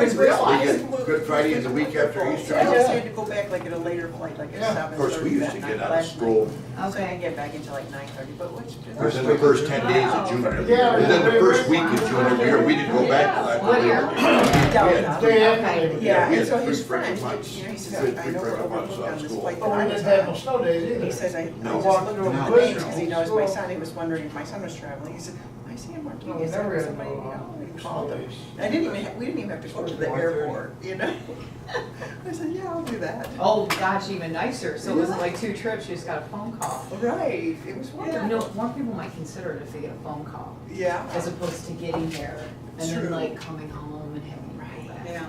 didn't realize. We get Good Friday is the week after Easter. I just had to go back like at a later flight, like at Yeah. 7:30 Of course, we used to that get night, out of last school night. So I didn't get back until like 9:30, but which. within the first 10 days of June every year. Yeah. Within the first week of June every year, we didn't go back to that. What year? Day after Yeah, Labor Day. Yeah, we and had so three his freaking friend, months. you know, he says, Three I know we're freaking months overbooked out on of this school. flight Oh, that we I was didn't have no on. snow days either. He says, I No. just Walked looked through at a the blizzard. names because he knows my son, he was wondering if my son was traveling. He said, I see him No, working, we is there never had somebody, you no, know, he snow called him. days. I didn't even, we didn't even have to go to the 1:30. airport, you know? I said, yeah, I'll do that. Oh, gosh, even nicer. So it wasn't like 2 trips, you just got a phone call. Right, it was You wonderful. know, more people might consider it if they get a phone call, Yeah. as opposed to getting there and True. then like coming home and having to go back. Yeah,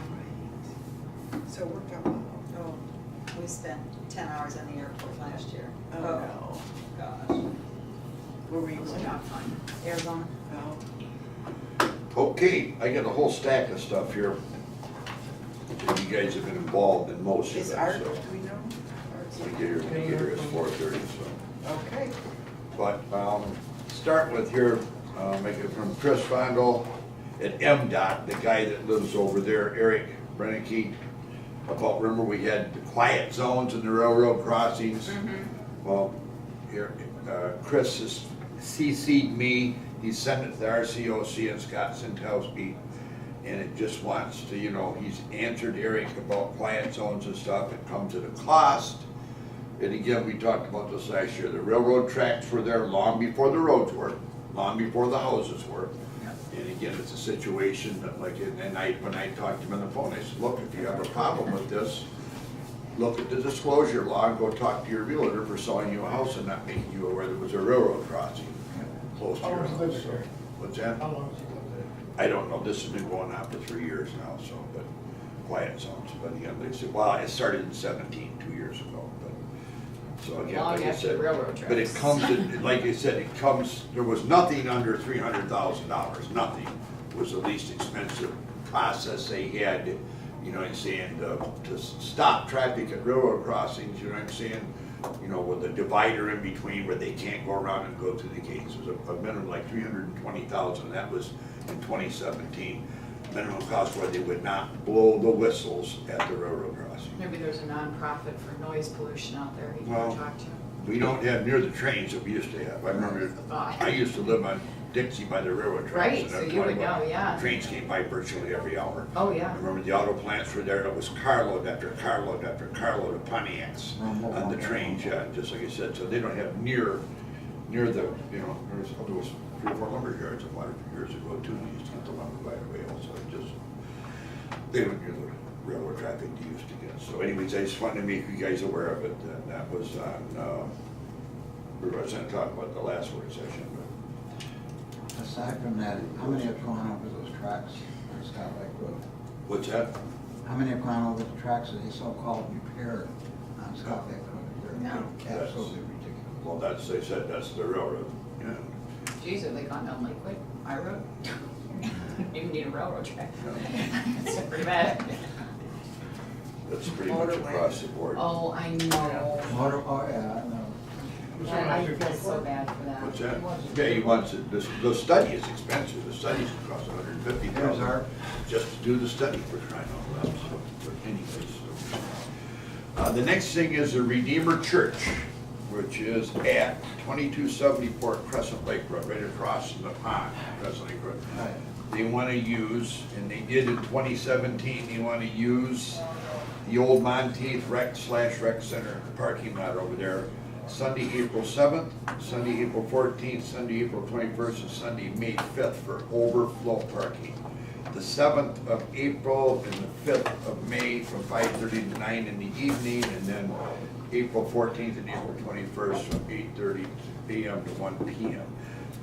So it worked out well. we spent 10 hours in the airport last year. Oh, no. Gosh. Where were you It was going? not fun. Arizona. Oh. Okay, I got a whole stack of stuff here. You guys have been involved in most of it, Is so. Art, do we know? When we get here, it's 4:30, so. Okay. But, start with here, make it from Chris Fondle at MDOT, the guy that lives over there, Eric Brennicky. About, remember we had the quiet zones in the railroad crossings? Well, here, Chris has CC'd me, he sent it to the RCOC and Scott Sintowski. And it just wants to, you know, he's answered Eric about quiet zones and stuff, it comes at a cost. And again, we talked about this last year, the railroad tracks were there long before the roads were, long before the houses were. And again, it's a situation that like, and I, when I talked to him on the phone, I said, look, if you have a problem with this, look at the disclosure law and go talk to your realtor for selling you a house and not making you aware there was a railroad crossing close to How your long has he house. lived there? What's that? How long has he lived there? I don't know, this has been going on for 3 years now, so, but quiet zones, but again, they said, well, it started in 17, 2 years ago, but, so again, Long like I after the said, railroad but it tracks. comes, like I said, it comes, there was nothing under $300,000, nothing was the least expensive process they had, you know what I'm saying, to stop traffic at railroad crossings, you know what I'm saying? You know, with a divider in between where they can't go around and go through the gates. It was a minimum like 320,000, that was in 2017. Minimum cost where they would not blow the whistles at the railroad crossing. Maybe there's a nonprofit for noise pollution out there you Well, can talk to. We don't have near the trains that we used to have. I remember, I used to live on Dixie by the railroad tracks. Right, and so that's you why would know, yeah. Trains came by virtually every hour. Oh, I yeah. remember the auto plants were there, it was carload after carload after carload of Pontiacs on the trains, yeah, just like I said, so they don't have near the, you know, there was 3 or 4 lumber yards in water years ago too, they used to get the lumber by the rail, so it just, they were near the railroad traffic they used to get. So anyways, I just wanted to make you guys aware of it, and that was on, we were going to talk about the last work session, but Aside from that, how many have gone over those tracks on Scott Lake Road? what's that? How many have gone over the tracks that they so-called repaired on Scott Lake Road? They're That's- absolutely ridiculous. Well, that's, they said that's the railroad, yeah. Geez, have they gone down Lakewood, I road? You need a railroad track. That's pretty bad. That's pretty much across the board. Oh, I know. Oh, yeah, I know. I feel so bad for that. What's that? Yeah, he wants it, the study is expensive, the studies cost There's $150,000 our, just to do the study for crying out loud, so, but anyways. So. The next thing is the Redeemer Church, which is at 2274 Crescent Lake Road, right across from the pond, Crescent Lake Road. right. They want to use, and they did in 2017, they want to use the old Monteith Rec Center parking lot over there, Sunday, April 7th, Sunday, April 14th, Sunday, April 21st, and Sunday, May 5th for overflow parking. The 7th of April and the 5th of May from 5:30 to 9 in the evening, and then April 14th and April 21st from 8:30 a.m. to 1 p.m.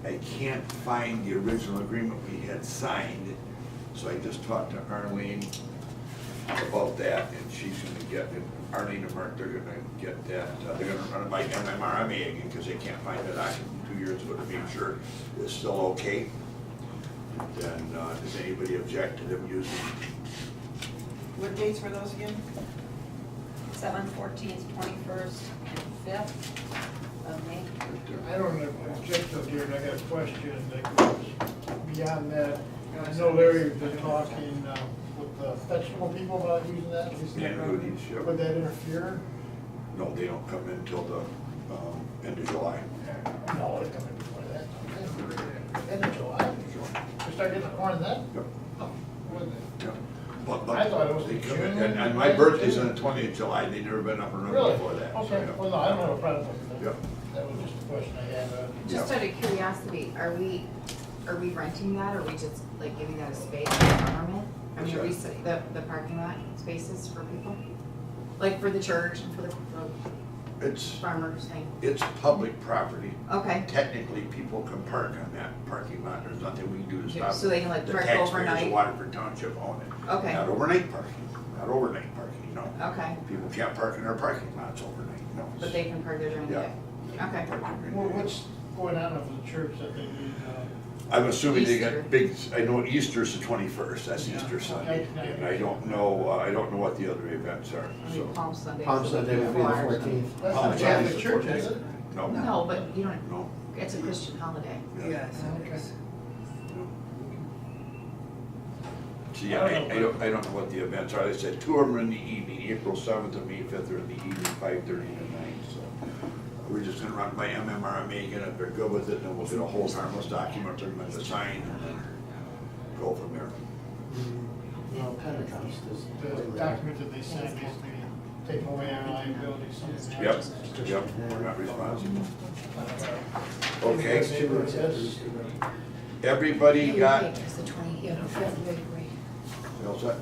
I can't find the original agreement we had signed, so I just talked to Arlene about that, and she's gonna get, Arlene and Mark, they're gonna get that, they're gonna run it by MMRMA again, because they can't find the document 2 years ago to make sure it's still okay. And then, does anybody object to them using? What dates were those again? 7th, 14th, 21st, and 5th of May. I don't object to it, I got a question that goes beyond that. I know Larry's been talking with the vegetable people about using that? At least Yeah, they're- Rudy's, yeah. Would that interfere? No, they don't come in until the end of July. No, they come in before that. End of July? We start getting the corn then? Yep. Oh, wouldn't it? Yep. But I thought it was they in come in, June. and my birthday's on the 20th of July, they never been up and running Really? before that. so, Okay, yeah. well, no, I don't have a problem with Yep. that. That was just a question I had. Just out of curiosity, are we renting that, or are we just like giving that a space for government? I mean, are we setting the parking lot spaces for people? Like for the church and for the It's, farmers thing? it's public property. Okay, Technically, people can park on that parking lot, there's nothing we can do to stop it. so they can like The park taxpayers overnight? of Waterford Township own it. Okay. Not overnight parking, not overnight parking, no. Okay, People can't park in their parking lots overnight, no. but they can park there during the day? Okay. Well, what's going on with the church that they need? I'm assuming they Easter. got big, I know Easter's the 21st, that's Yeah. Easter Sunday. Okay. And I don't know what the other events are, I so. mean, Palm Sunday. Palm Sunday would be the 14th. That's Oh, not it's Catholic on church, the is it? No, No, but you don't, no. it's a Christian holiday. Yes. Okay. See, I don't know what the events are. They said two of them are in the evening, April 7th and May 5th are in the evening, 5:30 to 9, so. We're just gonna run by MMRMA, get if they're good with it, and then we'll get a whole harmless document, they're going to sign, and then go from there. Well, Pentecost is. The document that they sent basically taking away our liability, something. Yep, yep, we're not responsible. Okay. Yes. Everybody got, It's the 20th. all set?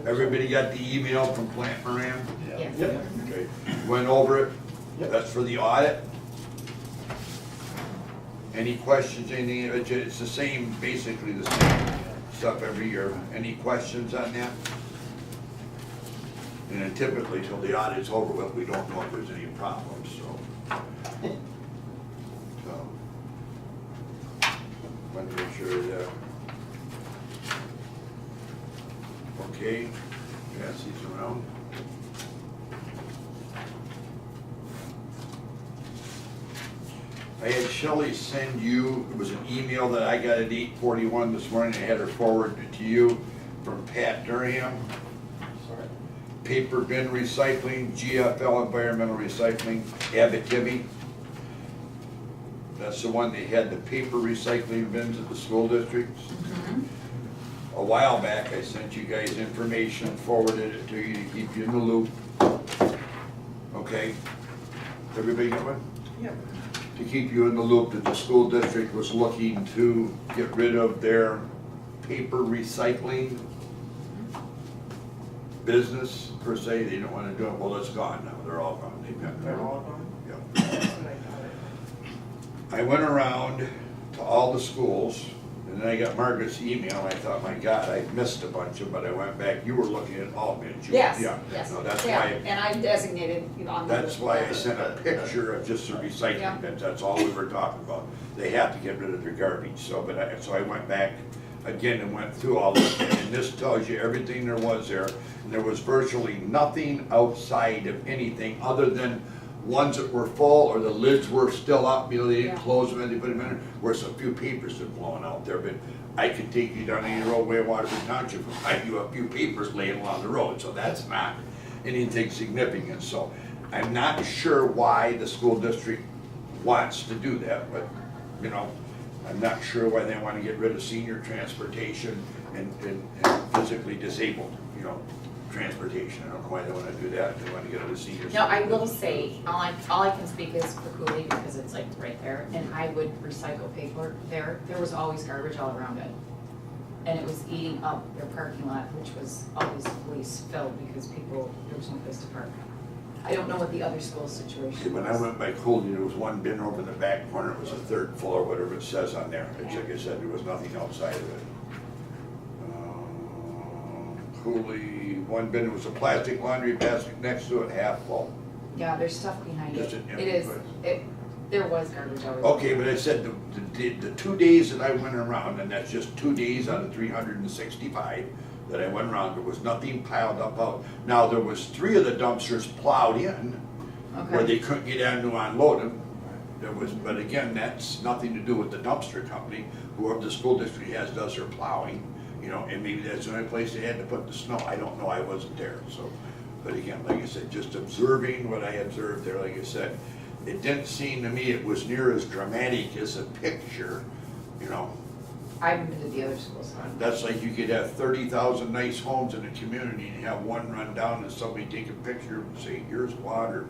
Everybody got the email from Plant Moran? Yes. Yep. Okay, went over it, Yep. that's for the audit. Any questions, anything, it's the same, basically the same stuff every year. Any questions on that? And then typically, till the audit's over with, we don't know if there's any problems, so. Want to make sure that. Okay, pass these around. I had Shelley send you, it was an email that I got at 8:41 this morning, I had her forward it to you from Pat Durham. Sorry. Paper bin recycling, GFL environmental recycling, Abitibi. That's the one, they had the paper recycling bins at the school districts. A while back, I sent you guys information, forwarded it to you to keep you in the loop. Okay? Everybody get one? Yep. To keep you in the loop that the school district was looking to get rid of their paper recycling business per se. They don't want to do it. Well, it's gone now. They're all gone. They've got. They're all gone? Yep. That's what I thought. I went around to all the schools, and then I got Margaret's email. I thought, my God, I missed a bunch of them, but I went back. You were looking at all bins. Yes, Yeah. yes. No, that's Yeah, why. and I designated, you know, on the. That's why I sent a picture of just the Yeah. recycling bins, that's all we were talking about. They have to get rid of their garbage, so, so I went back again and went through all this, and this tells you everything there was there. And there was virtually nothing outside of anything other than ones that were full or the lids were still up, you know, they didn't Yeah. close them and they put them in there. Whereas a few papers had blown out there, but I could take you down any roadway in Waterford Township and find you a few papers laying along the road, so that's not anything significant. So I'm not sure why the school district wants to do that, but, you know, I'm not sure why they want to get rid of senior transportation and physically disabled, you know, transportation. I don't know why they want to do that, they want to get rid of seniors. No, I will say, all I can speak is for Cooley because it's like right there, and I would recycle paper there. There was always garbage all around it. And it was eating up their parking lot, which was always filled because there was no place to park. I don't know what the other school situation When I was. went by Cooley, there was one bin over in the back corner, it was the third floor, whatever it says on there. It's like I said, there was nothing outside of it. Cooley, one bin, it was a plastic laundry basket next to it, half full. Yeah, there's stuff behind it. Just an It is, empty there was garbage always. Okay, but I said the 2 days that I went around, and that's just 2 days out of 365 that I went around, there was nothing piled up out. Now, there was 3 of the dumpsters plowed in where Okay. they couldn't get down to unload them. There was, but again, that's nothing to do with the dumpster company. Whoever the school district has does their plowing, you know, and maybe that's the only place they had to put the snow, I don't know, I wasn't there, so. But again, like I said, just observing what I observed there, like I said, it didn't seem to me it was near as dramatic as a picture, you know. I haven't been to the other schools, so I'm- That's like you could have 30,000 nice homes in a community and have one run down and somebody take a picture and say, here's water.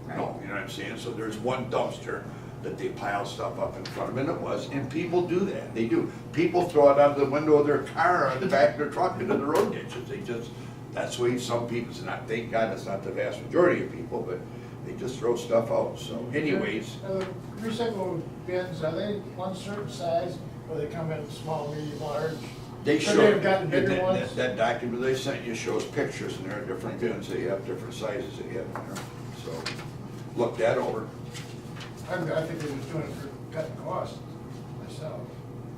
No, you know what I'm saying? So there's one dumpster that they pile stuff up in front of, and it was, and people do that, they do. People throw it out of the window of their car or the back of their truck into the road ditches, they just, that's the way some people, it's not, thank God it's not the vast majority of people, but they just throw stuff out, so anyways. Recyclable bins, are they one certain size, or they come in small, medium, large? They So show, they've gotten bigger ones? that document they sent you shows pictures, and there are different bins, they have different sizes they have in there, so look that over. I think they was doing it for cutting costs myself.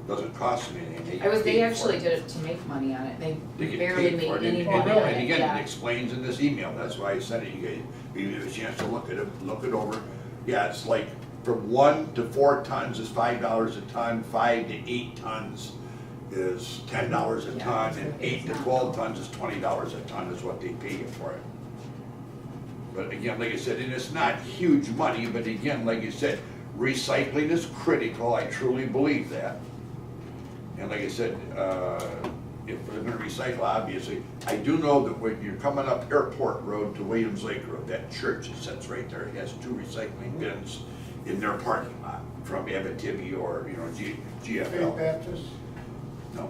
Doesn't cost them anything. they actually did it to make money on it, They they get barely paid made for it, any and, money on really? it, and again, yeah. it explains in this email, that's why I sent it, you guys, you have a chance to look at it, look it over. Yeah, it's like, from 1 to 4 tons is $5 a ton, 5 to 8 tons is $10 a Yeah, ton, it's and okay. 8 to 12 tons is $20 a ton is what they pay you for it. But again, like I said, and it's not huge money, but again, like you said, recycling is critical, I truly believe that. And like I said, if we're gonna recycle, obviously, I do know that when you're coming up Airport Road to Williams Lake Road, that church that sits right there, it has 2 recycling bins in their parking lot, from Abitibi or, you know, Faith GFL. Baptist? No.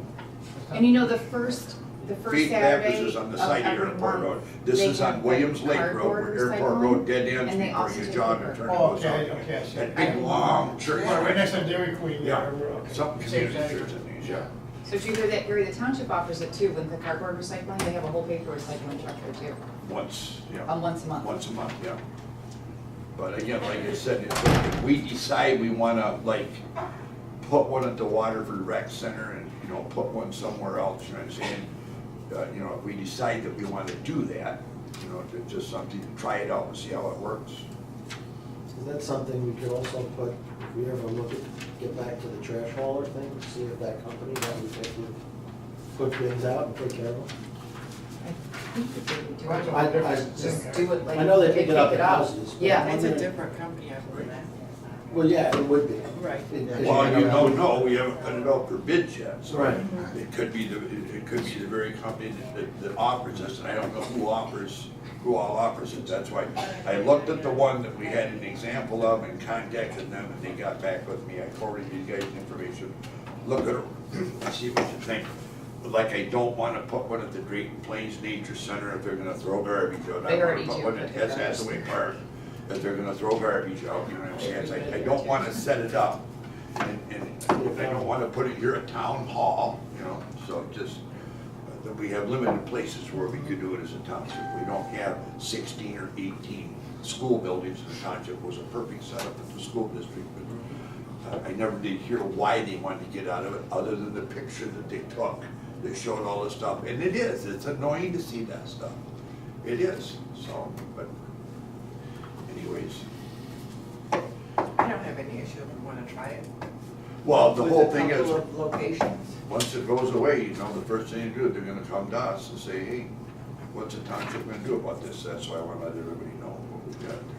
And you know, the first Faith Saturday Baptist is on the side of every Airport month, Road. This they is have, on like, Williams Lake Road, cardboard where Airport recycling, Road dead ends and they before also you take jog paper. and turn Oh, and goes okay, out. okay, I see. That big long church. Right next to Dairy Queen Yeah, there. Okay. some Same community side. church in these, yeah. So do you hear that, Gary, the township offers it too, with the cardboard recycling, they have a whole paper recycling truck there too, Once, yeah. once a month. Once a month, yeah. But again, like I said, if we decide we wanna like put one at the Waterford Rec Center and, you know, put one somewhere else, you know what I'm saying? You know, if we decide that we wanna do that, you know, it's just something to try it out and see how it works. Is that something we could also put, if we ever look at, get back to the trash hauler thing, see if that company that we think would put bins out and take care of them? I think that they would do That's it. a I- whole different I- Just thing. do it like. I know they they pick it up pick at up. houses. but Yeah. I'm It's a wondering- different company, I believe. Well, yeah, it would be. Right. Well, you don't know, we haven't put it out for bids yet, so. Right. It could be it could be the very company that offers this, and I don't know who all offers it, that's why. I looked at the one that we had an example of and contacted them, and they got back with me, I forwarded you guys the information. Look at it, and see what you think. But like, I don't wanna put one at the Drayton Plains Nature Center if they're gonna throw garbage out. They I already wanna put do one put at the Hess garbage. Hathaway Park, if they're gonna throw garbage out, you know what I'm saying? It's like, I don't wanna set it up, and I don't wanna put it here at Town Hall, you know, so just, that we have limited places where we could do it as a township. We don't have 16 or 18 school buildings in the township. It was a perfect setup at the school district, but I never did hear why they wanted to get out of it, other than the picture that they took that showed all this stuff. And it is, it's annoying to see that stuff. It is, so, but anyways. I don't have any issue if you wanna try it. Well, the With whole a thing is, couple of locations. once it goes away, you know, the first thing you do, they're gonna come to us and say, hey, what's the township gonna do about this? That's why I wanna let everybody know what we've got there.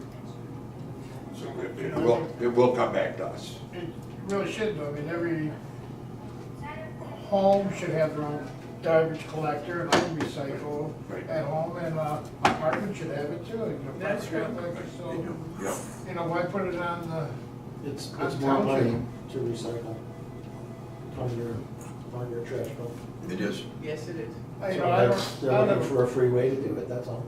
So it will come back to us. It really should though, I mean, every home should have their own garbage collector and home recycle Right. at home, and apartment should have it too. You know, That's true. So, They do, yeah. you know, why put it on the, It's On more money township. to recycle on your trash bill. It is. Yes, it is. you So know, I that's, don't, they're I don't looking have, for a free way to do it, that's all.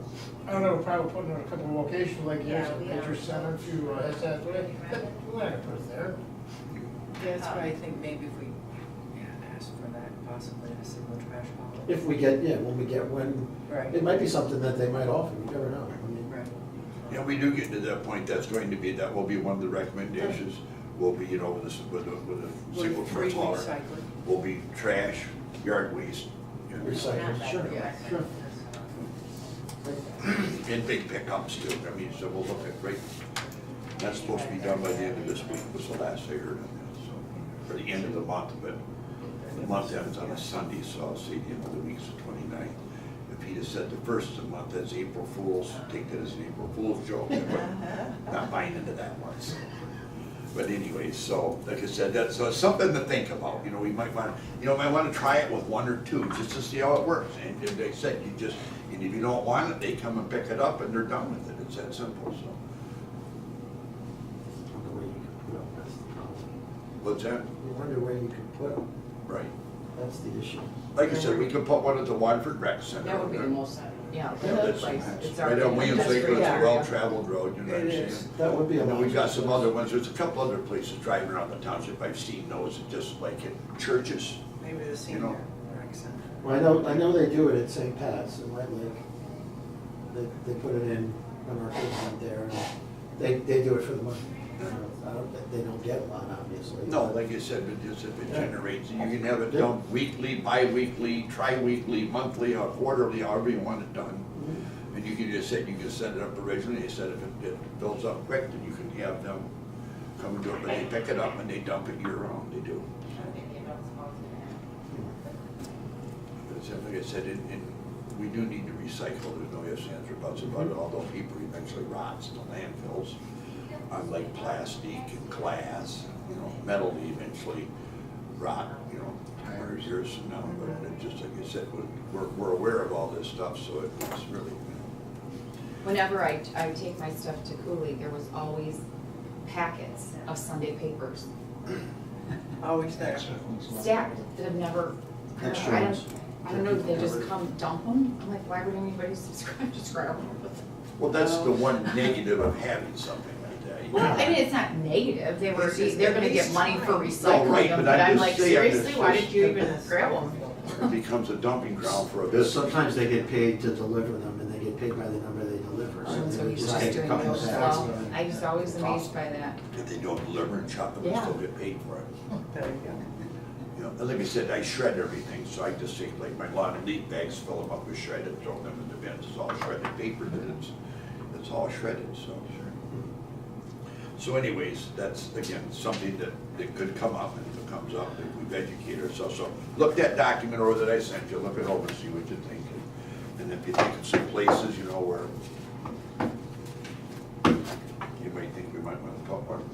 I don't have a problem putting it in a couple of locations like Yeah, yours, at we Nature are. Center to, Hathaway. We're not gonna put it there. Yeah, that's why I think maybe if we, ask for that, possibly a single trash hauler. If we get, yeah, when we get, when, Right. it might be something that they might offer, you never know. I mean, Right. Yeah, we do get to that point, that will be one of the recommendations, will be, you know, with a single With free trash hauler, recycling. will be trash, yard waste, you know, Recycle, sure, Yeah. sure. and big pickups too, I mean, so we'll look at, right, that's supposed to be done by the end of this week, was the last I heard on that, so, or the end of the month, but the month ends on a Sunday, so I'll say the end of the week's the 29th. If he'd have said the first of the month as April Fool's, take that as an April Fool's joke, but not buying into that one. So. But anyways, so like I said, so it's something to think about. You know, we might want to try it with one or two just to see how it works. And as they said, and if you don't want it, they come and pick it up and they're done with it. It's that simple. So. What's that? You wonder where you could put them. Right. That's the issue. Like I said, we could put one at the Waterford Rec Center. That would be the most, yeah, Yeah, the that's place, it's right already. on Williams that's Lake, free it's a area. well-traveled road, you know what I'm It saying? is. That would be a And then we've got some option. other ones, there's a couple other places driving around the township, I've seen those, just like in churches. Maybe the senior rec center. Well, I know they do it at St. Pat's in White Lake. They put it in when our kids went there, and they do it for the money. They don't get a lot, obviously. No, like I said, but just if it generates, you can have it done weekly, bi-weekly, tri-weekly, monthly, or quarterly, however you want it done. And you can just set it up originally, you said if it fills up quick, then you can have them come and do it, but they pick it up and they dump it year round, they do. But like I said, we do need to recycle, there's no ifs, ands, or buts about it, although people eventually rots in the landfills. Unlike plastic and glass, you know, metal eventually rot, you know, 100 years from now, but it just, like I said, we're aware of all this stuff, so it's really, you know. Whenever I take my stuff to Cooley, there was always packets of Sunday papers, Always there. stacked, that have never, Extra I ones. don't know, did they just come dump them? I'm like, why would anybody subscribe, just grab them? Well, that's the one negative of having something like that. you Well, know. I mean, it's not negative, It's just they're gonna at get least money for trying. recycling right, them, but but I'm I'm just like, saying, seriously, it's why just- did you even grab them? It becomes a dumping ground for a Because business. sometimes they get paid to deliver them, and they get paid by the number they deliver. And they so would he's just just take a doing couple those, bags well, and- I just always amazed by that. If they don't deliver and chop them, they Yeah. still get paid for it. There you go. You know, and like I said, I shred everything, so I just take like my lawn and leaf bags, fill them up with shredded, throw them in the bins, it's all shredded paper, it's all shredded, so. So anyways, that's, again, something that could come up, and if it comes up, that we've educated ourselves. So look that document over that I sent you, look it over, see what you think. And if you think of some places, you know, where you might think we might want to put one.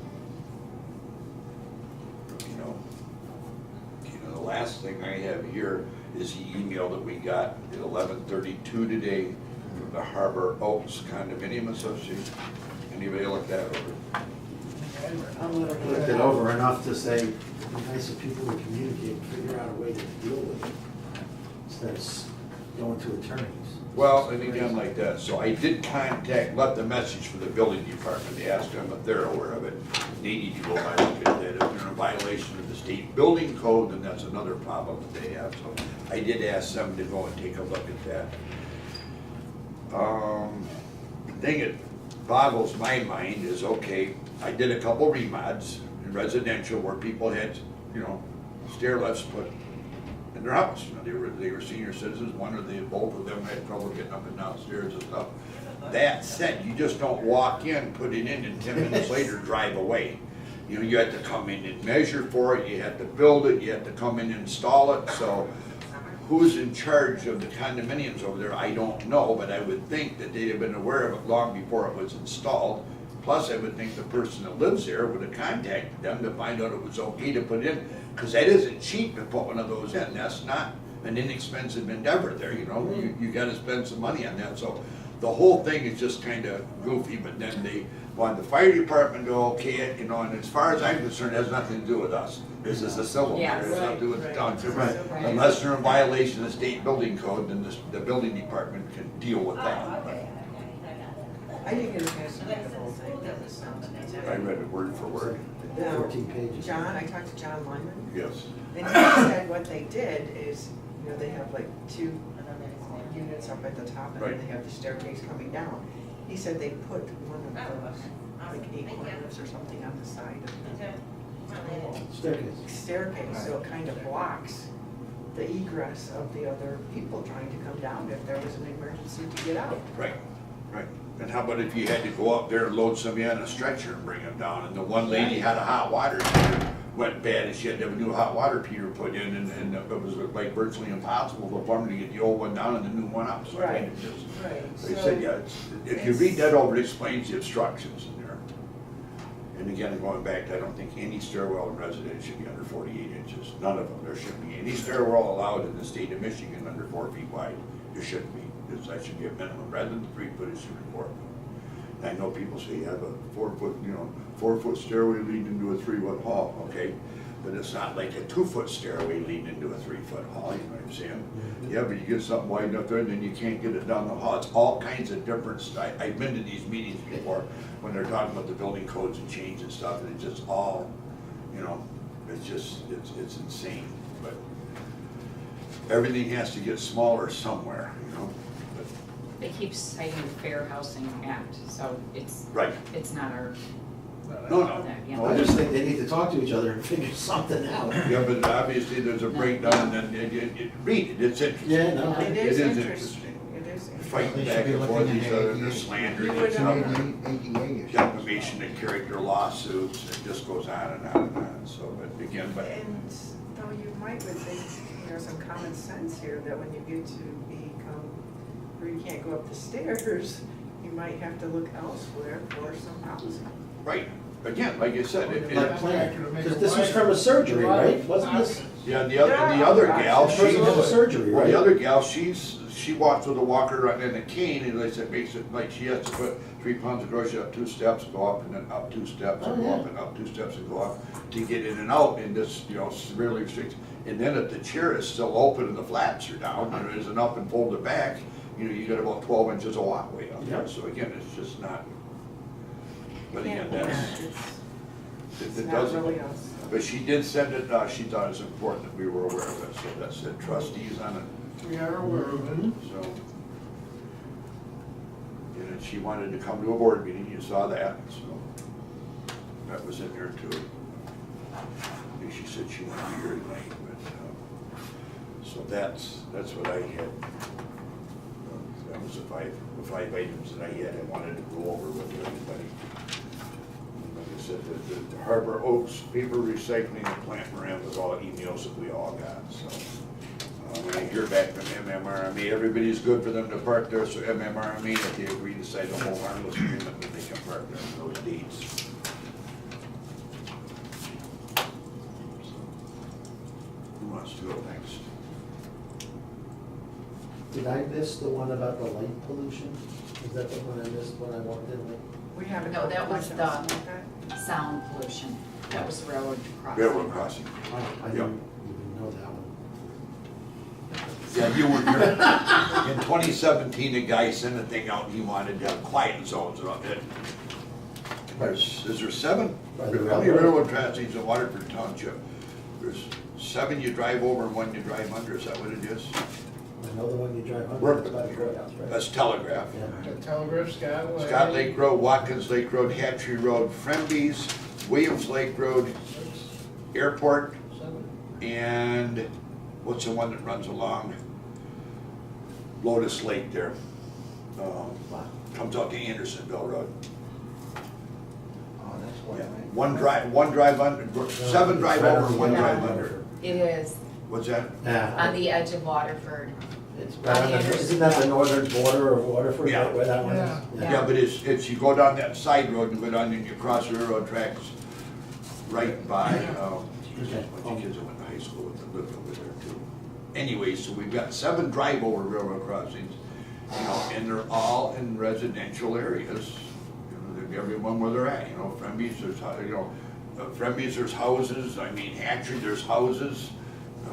You know, the last thing I have here is the email that we got at 11:32 today from the Harbor Oaks Condominium Association. Anybody look that over? Looked it over enough to say, it'd be nice if people would communicate and figure out a way to deal with it, instead of going to attorneys. Well, and again, like that, so I did left the message for the building department, they asked them if they're aware of it. They need to go by and look at that, if they're in a violation of the state building code, then that's another problem that they have, so I did ask them to go and take a look at that. The thing that boggles my mind is, okay, I did a couple remods in residential where people had, you know, stair lifts put in their house. You know, they were senior citizens, both of them had trouble getting up and down stairs and stuff. That said, you just don't walk in, put it in, and 10 minutes later drive away. You know, you had to come in and measure for it, you had to build it, you had to come in and install it, so who's in charge of the condominiums over there, I don't know, but I would think that they'd have been aware of it long before it was installed. Plus, I would think the person that lives there would have contacted them to find out it was okay to put in, because that isn't cheap to put one of those in. That's not an inexpensive endeavor there, you know, you gotta spend some money on that, so the whole thing is just kinda goofy, but then they want the fire department to okay it, you know, and as far as I'm concerned, it has nothing to do with us. This is a civil matter, it has nothing to do with the township. Right. Unless they're in violation of the state building code, then the building department can deal with that. I didn't get a chance to read the whole thing, that was something. I read it word for word, Now, 14 pages. John, I talked to John Lyman, yes. and he said what they did is, you know, they have like 2 units up at the top, and then Right. they have the staircase coming down. He said they put one of those, like acorns or something on the side of the Staircase. staircase, so it kind of blocks the egress of the other people trying to come down if there was an emergency to get out. Right, right. And how about if you had to go up there and load somebody on a stretcher and bring them down, and the one lady had a hot water heater went bad and she had to have a new hot water heater put in, and it was like virtually impossible for the plumber to get the old one down and the new one up. So I mean, Right, it just, right. they So said, yeah, if you read that over, it explains the instructions in there. And again, going back, I don't think any stairwell in residence should be under 48 inches. None of them. There shouldn't be any stairwell allowed in the state of Michigan under 4 feet wide. There shouldn't be. That should be a minimum, rather than 3 foot, it should be 4 foot. And I know people say you have a 4 foot, 4 foot stairway leading into a 3 foot hall, okay? But it's not like a 2 foot stairway leading into a 3 foot hall, you know what I'm saying? Yeah, but you get something wide enough there and then you can't get it down the hall. It's all kinds of different stuff. I've been to these meetings before when they're talking about the building codes and change and stuff, and it's just all, it's just, it's insane. But everything has to get smaller somewhere, But, They keep citing the Fair Housing Act, so it's, right. it's not our, No, yeah. I just think they need to talk to each other and figure something out. Yeah, but obviously there's a breakdown and then read it, it's interesting. Yeah, no. It It is is interesting, it is interesting. Fighting They should back be and looking forth, at each other, ADA. they're slandering You would each know. other. ADA. Defamation and character lawsuits, it just goes on and on and on, so, but again, but, And though you might would think, some common sense here, that when you get to become, where you can't go up the stairs, you might have to look elsewhere for some housing. right, again, like I said, Like plan, because this was from a surgery, right? Wasn't this? yeah, the other gal, The she, person had a surgery, well, right? the other gal, she walks with a walker and a cane, and they said, makes it, like, she has to put 3 pounds of grocery up 2 steps, go up, and then up 2 steps, and go up, and up 2 steps, and go up, to get in and out, and this, severely restricts. And then if the chair is still open and the flaps are down, and it isn't up and folded back, you got about 12 inches of walkway up there, Yep. so again, it's just not, but again, Can't- that's, It's it not doesn't. really us. But she did send it, she thought it was important that we were aware of it, so that said trustees on it, We are aware of it. so. And she wanted to come to a board meeting, you saw that, so that was in there too. I think she said she wanted to be here tonight, but, so that's what I had. That was the five items that I had, I wanted to go over with everybody. Like I said, the Harbor Oaks paper recycling and plant moran was all emails that we all got, so. When I hear back from MMRMA, everybody's good for them to park there, so MMRMA, if they agree to sign the whole harmless agreement, that they can park there on those dates. Who wants to go next? Did I miss the one about the light pollution? Is that the one I missed when I walked in? We haven't. No, that was talked the- about something like that. Sound pollution, that was railroad crossing. Railroad crossing. Oh, I didn't even know that one. Yeah, you were here. In 2017, a guy sent a thing out, and he wanted to have quiet zones around it. Is there 7? By How the many railroad. railroad crossings in Waterford Township? There's 7 you drive over and 1 you drive under, is that what it is? I know the one you drive under, Work. it's by the courthouse, right? That's Telegraph. Yeah. The Telegraph, Scott Way. Scott Lake Road, Watkins Lake Road, Hatchery Road, Fremby's, Williams Lake Road, Airport, 7. and what's the one that runs along Lotus Lake there? Comes out to Andersonville Road. Oh, that's what Yeah. I. One drive under, 7 drive over, 1 drive under. It is, What's that? on Yeah, the edge of Waterford. it's right on the, isn't that the northern border of Waterford, Yeah. right where that one is? Yeah. Yeah, but it's, you go down that side road, you go down and you cross the railroad tracks right by, Okay. a bunch of kids that went to high school with that lived over there too. Anyway, so we've got 7 drive-over railroad crossings, and they're all in residential areas. Everyone where they're at, Fremby's, Fremby's, there's houses, Hatchery, there's houses.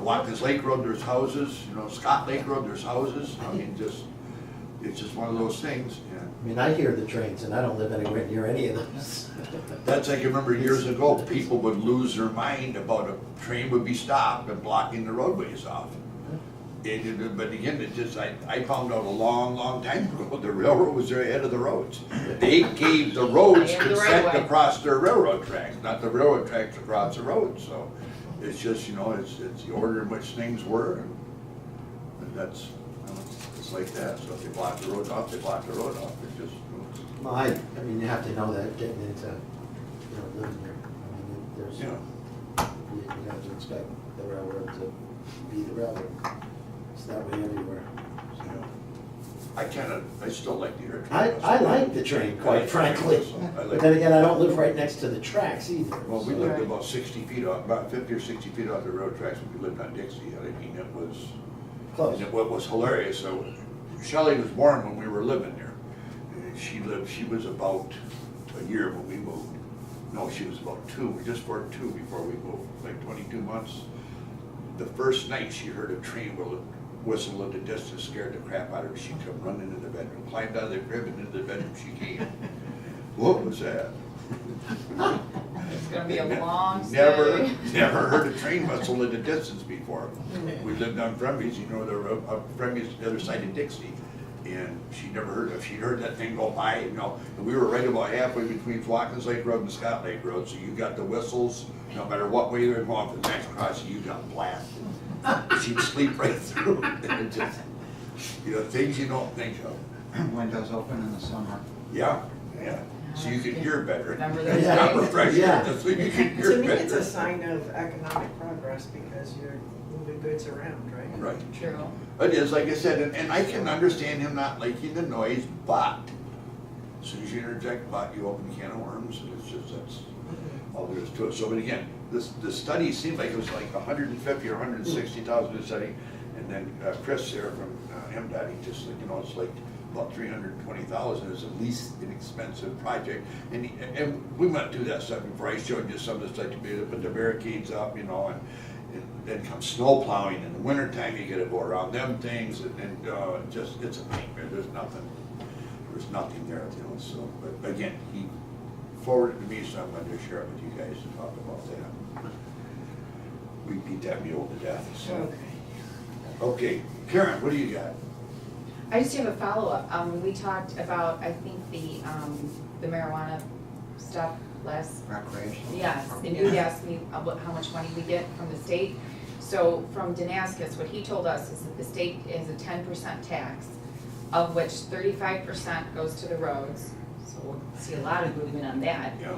Watkins Lake Road, there's houses, Scott Lake Road, there's houses, it's just one of those things, yeah. I mean, I hear the trains and I don't live anywhere near any of those. That's, I can remember years ago, people would lose their mind about a train would be stopped and blocking the roadways off. But again, I found out a long, long time ago, the railroad was there ahead of the roads. They gave the roads They had the right consent to way. cross their railroad tracks, not the railroad tracks to cross the roads, so. It's just, it's the order in which things were, and that's, it's like that. So if they block the road off, they block the road off, it's just, Well, I mean, you have to know that getting into, living there. I mean, there's, yeah. you have to expect the railroad to be the railroad. It's that way everywhere. So. I still like the air I train. like the train, quite frankly. I like But then again, I don't live right next to the tracks either. Well, we so- lived about 60 feet off, about 50 or 60 feet off the road tracks when we lived on Dixie. I mean, it was, Close. and what was hilarious, so Shelley was born when we were living there. And she was about a year when we moved. No, she was about 2, just for 2 before we moved, like 22 months. The first night she heard a train whistle in the distance, scared the crap out of her. She'd come running into the bedroom, climbed out of the crib and into the bedroom she came. What was that? It's gonna be a long stay. Never heard a train whistle in the distance before. We lived on Fremby's, you know, Fremby's the other side of Dixie. And she never heard of, she'd heard that thing go by, you know, and we were right about halfway between Flockens Lake Road and Scott Lake Road, so you got the whistles, no matter what way they're going for the next crossing, you got blasted. She'd sleep right through, and just, you know, things you don't think of. Windows open in the summer. Yeah, yeah, so you can hear better. Remember those Yeah. Not refreshing, Yeah. so you can hear To me, better. it's a sign of economic progress because you're moving goods around, right? Right. True. It is, like I said, and I can understand him not liking the noise, but as soon as you interject but, you open a can of worms, and it's just, that's all there is to it. So, but again, the study seemed like it was like 150 or 160,000 a study, and then Chris there from MDOT, he just, you know, it's like about 320,000 is the least inexpensive project. And we went through that stuff before. I showed you some of the stuff to be able to put the barricades up, you know, and then comes snow plowing in the wintertime, you gotta go around them things, and just, it's a nightmare, there's nothing there, you know, so, but again, he forwarded to me, so I'm going to share it with you guys and talk about that. We beat that mule to death, so. Okay, Karen, what do you got? I just have a follow-up. We talked about, I think, the marijuana stuff last. Recreational. Yes, and you'd asked me about how much money we get from the state. So from Damascus, what he told us is that the state is a 10% tax, of which 35% goes to the roads. So we'll see a lot of movement on that. Yeah.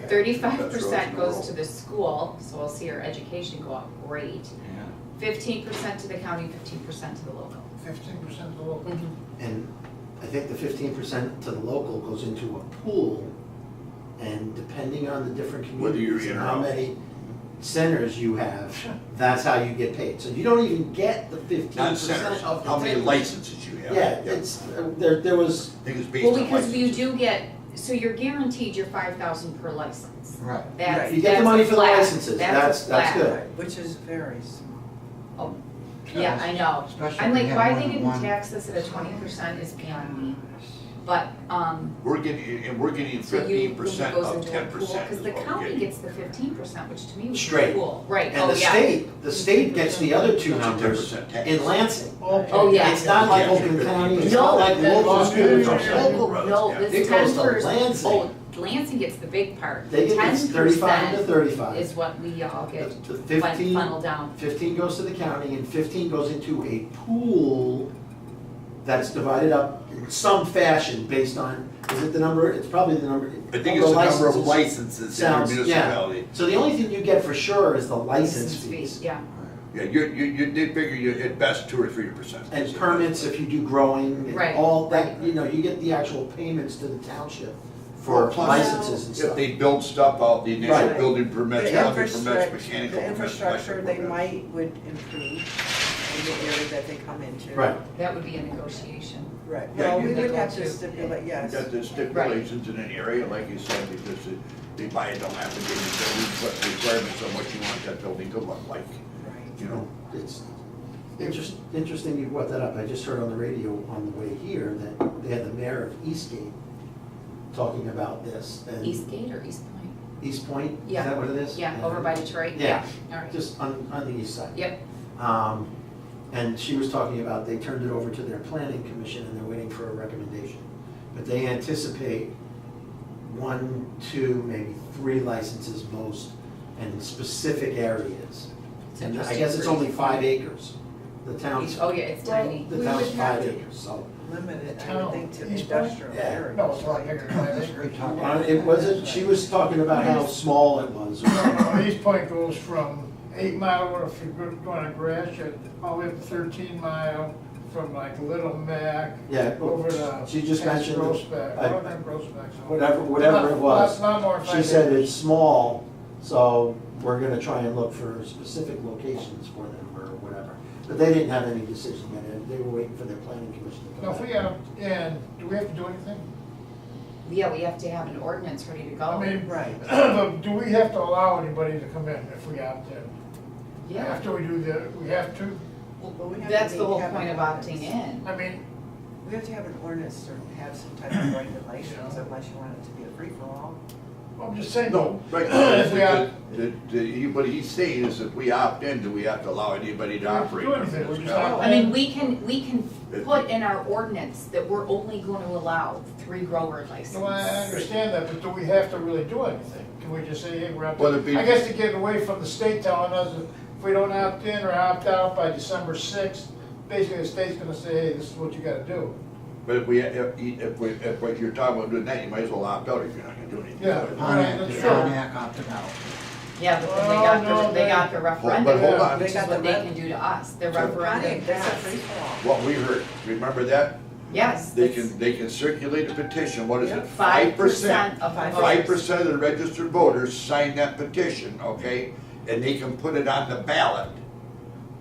35% goes to the school, so we'll see our education go up great. Yeah. 15% to the county, 15% to the local. 15% of the local. And I think the 15% to the local goes into a pool, and depending on the different Whether you're communities in and or how out. many centers you have, that's how you get paid. So you don't even get the 15% Not centers, of the how many 10%. licenses you have. Yeah, it's, there was, I think it's based Well, on because you licenses. do get, so you're guaranteed your 5,000 per license. Right. That's, you get the money that's for the flat. licenses, That's that's flat. good. Right, which is very small. Oh, yeah, I know. Especially I'm if like, we have why more they than didn't one. tax us at a 20% is beyond me. But, We're getting so you, 15% it goes of into a 10% pool, is because the what we're county getting. gets the 15%, which to me was Straight. cool. Right, And oh, the yeah. state gets the other two It's a numbers 10% tax. in Lansing. Oh, yeah. It's not like Yeah. Oakland County, it's No. not like Los Angeles. Local roads, No, yeah. this It goes to 10%, Lansing. oh, Lansing gets the big part. They get this 35 to 10% 35. is what we all get The 15 funneled down. 15 goes to the county and 15 goes into a pool that's divided up in some fashion based on, is it the number, it's probably the number. I think it's the number of licenses. licenses in your Sounds, yeah. municipality. So the only thing you get for sure is the license fees. Yeah, Yeah, they figure you at best 2 or 3%. And permits if you do growing, and Right, all that, right. you know, you get the actual payments to the township Well, for plus, licenses and If stuff. they build stuff out, the initial Right. building permits, The building permits, infrastructure, mechanical the permits, infrastructure electrical they permits. would improve in the area that they come into. Right. that would be a negotiation. Right, Yeah, well, you we would nickel have to too. stipulate, yes. Got the stipulations in an area, like you said, because they buy a dilapidated building, put requirements on what you want that building to look like, Right. you know? It's interesting you brought that up. I just heard on the radio on the way here that they had the mayor of Eastgate talking about this. And Eastgate or East Point? East Point, is Yeah. that what it is? Yeah, over by Detroit? Yeah, All right. just on the east side. Yep, And she was talking about, they turned it over to their planning commission and they're waiting for a recommendation. But they anticipate 1, 2, maybe 3 licenses most in specific areas. It's And I interesting guess it's for only East 5 acres. The town's, oh yeah, it's tiny. the We town's would have 5 to- acres, so. Limit it, I Town, would think, to East Point? industrial Yeah. areas. No, it's a lot bigger than that. We're talking- It wasn't, she was talking about how small it was. East Point goes from 8 mile, or if you're going to Gratiot, all the way up to 13 mile, from like Little Mac. Yeah, Over to. she just mentioned, Grossback, I- whatever it was. Not more than She 5 said acres. it's small, so we're gonna try and look for specific locations for them or whatever. But they didn't have any decision yet, they were waiting for their planning commission to Now, come if we back. have, and do we have to do anything? Yeah, we have to have an ordinance ready to go. I mean, Right. but do we have to allow anybody to come in if we opt in? Yeah, After we do that, we have to? Well, we have to that's the whole have an point of opting ordinance. in. I mean, We have to have an ordinance or have some type of regulations unless you want it to be a free-for-all. I'm just saying. No, right, If we opt, what he's saying is if we opt in, do we have to allow anybody to We have to operate? do anything, we just opt I mean, we can put in our ordinance that we're only gonna allow 3 grower licenses. no, I understand that, but do we have to really do anything? Can we just say, hey, we're Well, opting? it'd be- I guess to get away from the state telling us if we don't opt in or opt out by December 6th, basically the state's gonna say, hey, this is what you gotta do. But if what you're talking about doing that, you might as well opt out if you're not gonna do anything. Yeah. Pontiac, That's the true. Pontiac opted out. Yeah, but then Oh, no, they got the But referendum, hold on, which is They got what the they ref- can do to us, the So- referendum That's a passed. free-for-all. what we heard, remember that? Yes. They it's can circulate a petition, what is it, 5% of the voters. 5% of the registered voters sign that petition, okay? And they can put it on the ballot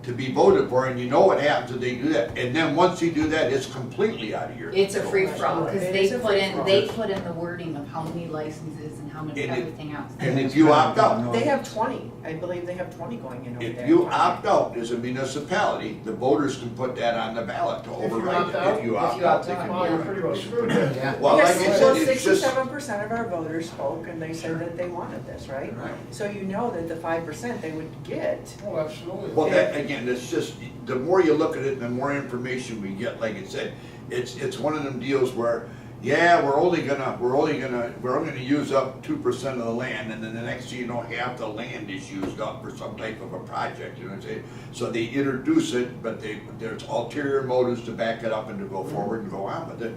to be voted for, and you know what happens if they do that. And then once you do that, it's completely out of your. It's a free-for-all, because It they is a free-for-all. they put in the wording of how many licenses and how many, And it- everything else. And if you opt out, They have 20, I believe they have 20 going in over there. if you opt out as a municipality, the voters can put that on the ballot to you override opt it. out? If you If opt you out, opt they out, can. Well, you're pretty well screwed then. Yeah. Well, like I Yes, said, well, it's just, 67% of our voters spoke and they said that they wanted this, right? Right. So you know that the 5% they would get. Oh, absolutely. well, that, again, it's just, the more you look at it, the more information we get, like it said, it's one of them deals where, yeah, we're only gonna use up 2% of the land, and then the next thing you know, half the land is used up for some type of a project, you know what I'm saying? So they introduce it, but there's ulterior motives to back it up and to go forward and go on with it.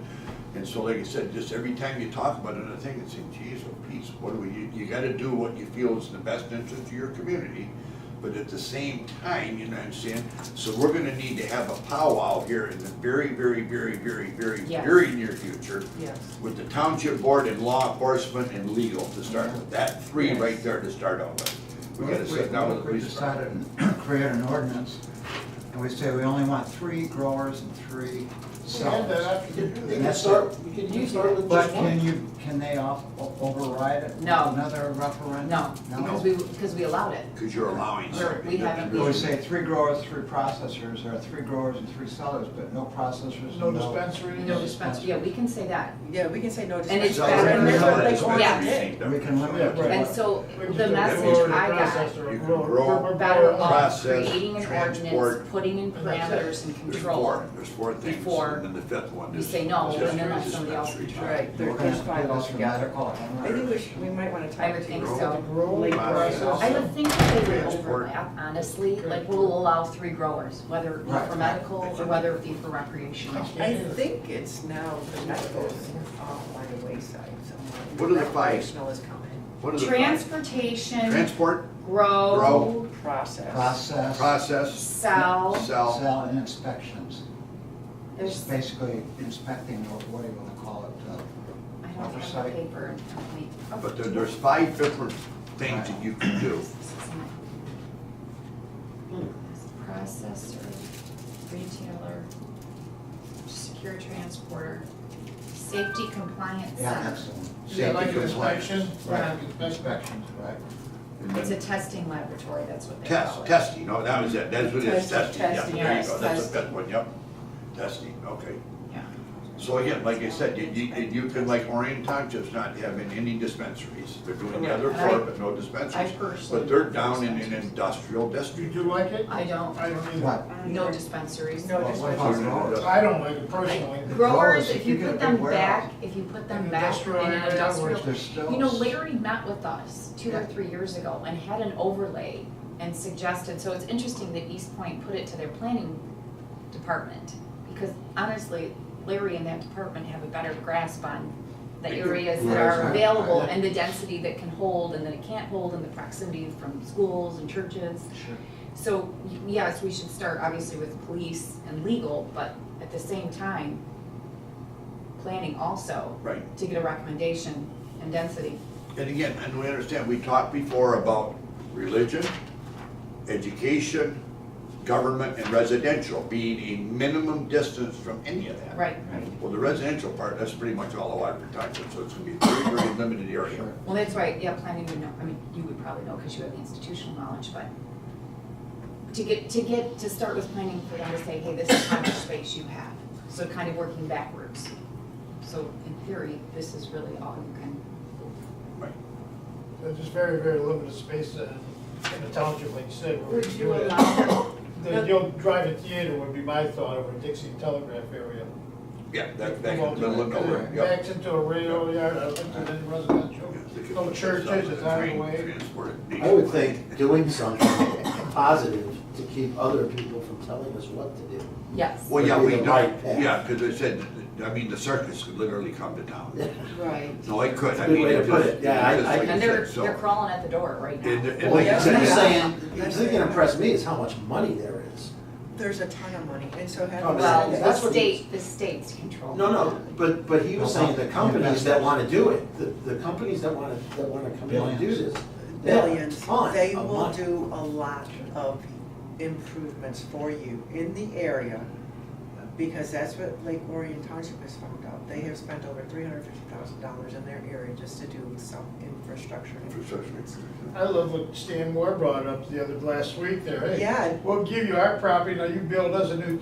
And so, like I said, just every time you talk about another thing, it's saying, geez, oh, peace, what do you gotta do what you feel is in the best interest of your community. But at the same time, you know what I'm saying? So we're gonna need to have a powwow here in the very, very, very, very, very, Yes. very near future Yes. with the township board and law enforcement and legal to start with. That 3 right there to start out with. We gotta sit down with the We police decided department. to create an ordinance, and we say we only want 3 growers and 3 We had that sellers. after you do You that. can start, you can start with But just one. can they override it with No. another referendum? No, because we allowed it. Cause you're allowing We're- something. we that haven't- really- We say 3 growers, 3 processors, or 3 growers and 3 sellers, but no processors. No and dispensaries. No dispense, yeah, we can say that. Yeah, we can say no And it's dispensaries. better- And that's what they That's want Yeah. to do. We can limit it to Right. And what- so We can the do message grower, I got, processor, You can grower. grow, we're better off process, creating an ordinance, transport. putting in And that's parameters and There's control. 4 things, Before and then the 5th one we is. say no, is and then just let somebody else dispensaries. control. Right, We're gonna there's have to 5 do this for altogether. medical. I think we might want to talk I would to. think Grow. so. Grow, Labor. process. I would think that they would Transport. overlap, honestly, like we'll allow 3 growers, whether it be Right. for medical or whether it be for recreational. I think it's now the medical's off by the wayside somewhere. What are the 5? Recreational is coming. What are the 5? Transportation, Transport, grow, Grow. Process. Process, process, sell, sell, sell, and inspections. It's there's, basically inspecting, or what do you want to call it? I don't have the oversight. paper in front of me. Oh, but there's 5 different things that you can do. this isn't it. Processor, retailer, secure transporter, safety compliance Yeah, center. that's the one. Yeah, like Safety compliance. inspection. Right, Inspection. inspections, right. And It's a then testing laboratory, that's what they call it. testing, oh, that was it, that's what it is, Testing, testing, yeah, testing, there you yes, go, that's the testing. 5th one, yep. Testing, okay. Yeah. So again, like I said, you can, like Orion Township's not having any dispensaries. They're doing the other Correct. 4, but no I dispensaries. personally. But they're don't down in an dispensaries. industrial You district. do like it? I don't, I don't either. What? no dispensaries. No What about dispensaries. growers? I don't like it personally. The Growers, growers, if if you you get a put big them warehouse. back, if you put them In back industrial in an area, industrial, Which there's still. you know, Larry met with us 2 or Yeah. 3 years ago and had an overlay and suggested, so it's interesting that East Point put it to their planning department. Because honestly, Larry and that department have a better grasp on the We do. areas that Right, are right, available right. and the density that can hold and that it can't hold and the proximity from schools and churches. Sure. So, yes, we should start obviously with police and legal, but at the same time, planning also Right. to get a recommendation and density. And again, and we understand, we talked before about religion, education, government, and residential being a minimum distance from any of that. Right. Well, the residential part, that's pretty much all the water protection, so it's gonna be a very, very limited area. Sure. Well, that's why, yeah, planning would know, I mean, you would probably know because you have the institutional knowledge, but to start with planning for them to say, hey, this is how much space you have. So kind of working backwards. So in theory, this is really all you can, Right. There's just very, very limited space in the township, like you said. where we Would can you do that. allow The old drive-in theater would be my thought over Dixie Telegraph area. Yeah, that, that Well, can, the little nowhere, it yep. backs into a rail yard, I don't think there's any residential, no churches, it's highway. I would think doing something positive to keep other people from telling us what to do. yes. Well, yeah, Would we be the know, right path. yeah, because I said, I mean, the circus could literally come to town. Right. No, it could, That's I a good mean, way to it put just, it. Yeah, just I- like And you they're said, so. crawling at the door right now. And Well, yeah, the thing yeah. saying, the thing that impressed me is how much money there is. There's a ton of money, and so Oh, have. Well, That's what the state's control. No, but he was saying the companies that wanna do it, the companies that wanna come in and do this. they have a Billions, ton they of will money. do a lot of improvements for you in the area, because that's what Lake Orion Township has found out. They have spent over $350,000 in their area just to do some infrastructure. I love what Stan Moore brought up last week there, hey. Yeah. We'll give you our property, now you build us a new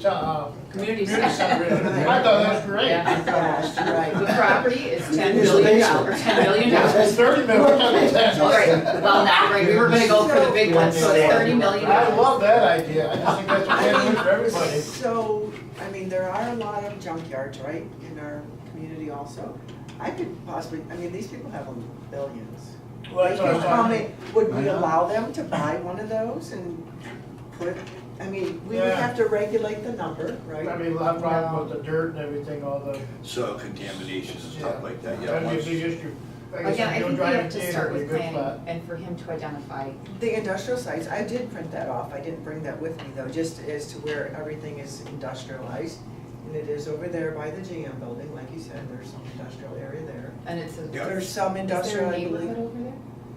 Community center. center. I thought that was great. Yeah. Yes, right. The property is $10 It's billion, basement. or $10 million. It's 30 million. All right, well, now, right, we were gonna go for the big one, so it's $30 million. I love that idea, I just think that's what we do for everybody. So, I mean, there are a lot of junkyards, right, in our community also. I could possibly, I mean, these people have billions. Well, that's what I was talking. Would I we know. allow them to buy one of those and put, I mean, we would Yeah. have to regulate the number, right? I mean, a lot of problems with the dirt and everything, all the. Soil contamination and stuff like that, yeah. That'd be a once- big issue. Like I Again, said, I you'll think we drive have a to theater, start it'd be with a good planning spot. and for him to identify. The industrial sites, I did print that off, I didn't bring that with me though, just as to where everything is industrialized. And it is over there by the GM building, like you said, there's some industrial area there. And it's a, Yeah. There's some is there industrial, a I neighborhood believe. over there?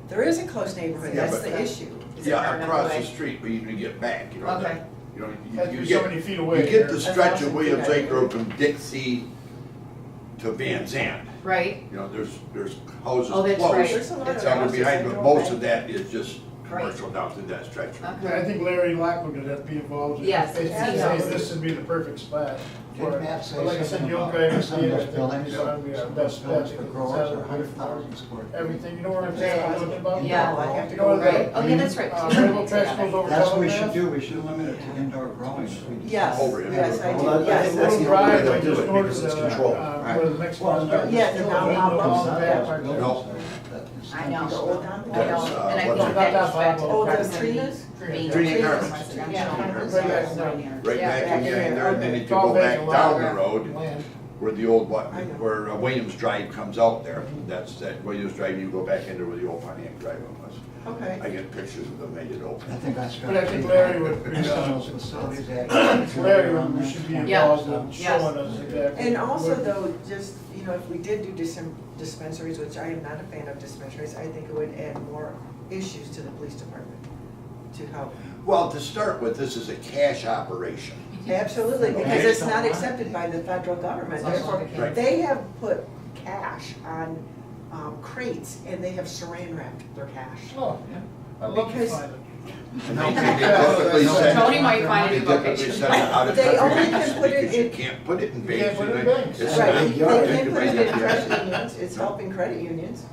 There is a close neighborhood, Yeah, that's but- the issue. Is it far Yeah, enough across away? the street, but you can get back, you know, Okay. that, you know, Has to you be so get, many feet you away. get the there. stretch of 1,000 Williams feet, I Lake Road from Dixie to Van Zandt. Right, You know, there's houses Oh, that's close. right. There's a lot of It's under houses behind, that but go most back. of that is just Right. commercial down through that stretch. Yeah, I okay. think Larry Lockwood would have to be involved. Yes, Basically he say does. this would be the perfect spot. for Did it. Matt say But like I said, something you'll about drive a some of theater, I those think buildings? it's gonna be our Some of those best bet. buildings for because growers it's are out of 100,000 square feet. everything, you know where I'm saying, I'm looking about? Yeah. I have to You know where go the- Right. Oh, yeah, that's right. Railroad tracks goes over That's what we Telegraph? should do, we should limit it to indoor growing if we decide. Yes, Over here. yes, I Well, do, I think yes. that's the Little only way drive, they'll like do just it, north because of it's the, controlled. where the next Well, one starts. Yeah, the non-pop All the ups. back parts. Buildings No. that is- I know. The old down- I know, That's, and I what's think it- that Not goes that back to far. the Oh, the proximity Trinas? being Trina clear Gardens. residential. Yeah. Right Yes, back right there. here. Right Yeah, back back in in there, there, and then okay. if you It's all go back vacant down lot. the road, Land. where the old, I know. where Williams Drive comes out there, that's that Williams Drive, you go back in there where the old Pontiac Drive was. Okay. I get pictures of them, made it I open. think that's. But I think Larry would be, Some of those facilities that. Larry, we should be Yeah. involved in showing us exactly. And also what- though, just, you know, if we did do dispensaries, which I am not a fan of dispensaries, I think it would add more issues to the police department to help. Well, to start with, this is a cash operation. Absolutely, because Okay. it's not accepted by the federal government, therefore, Right. they have put cash on crates and they have saran wrapped their cash. Oh, I'd love to Because- find it. And they typically send, Tony might find they a new typically location. send it out of They only country can put it because you in- can't put it in You banks. can't put it in and banks. it's Right, not- they big yard. can put it in Yeah. credit unions, it's helping credit unions.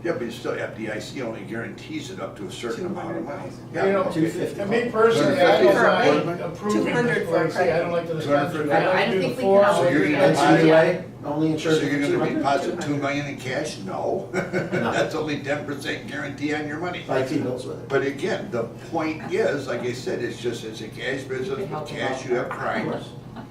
Yeah, but still, FDIC only guarantees it up to a certain amount of money. 200,000. You know, Yeah, $250. and me personally, I 250 don't for a mind approving 200 this, for a like, say, I don't like the dispensary. 250. I I like don't to do think the we four. can So you're outlaw gonna that. buy- NCUA only So insures you're for gonna 200? deposit 2 million in cash? No. That's only 10% guarantee on your money. Buy T-bills with it. But again, the point is, like I said, it's a cash business, with cash you have crimes.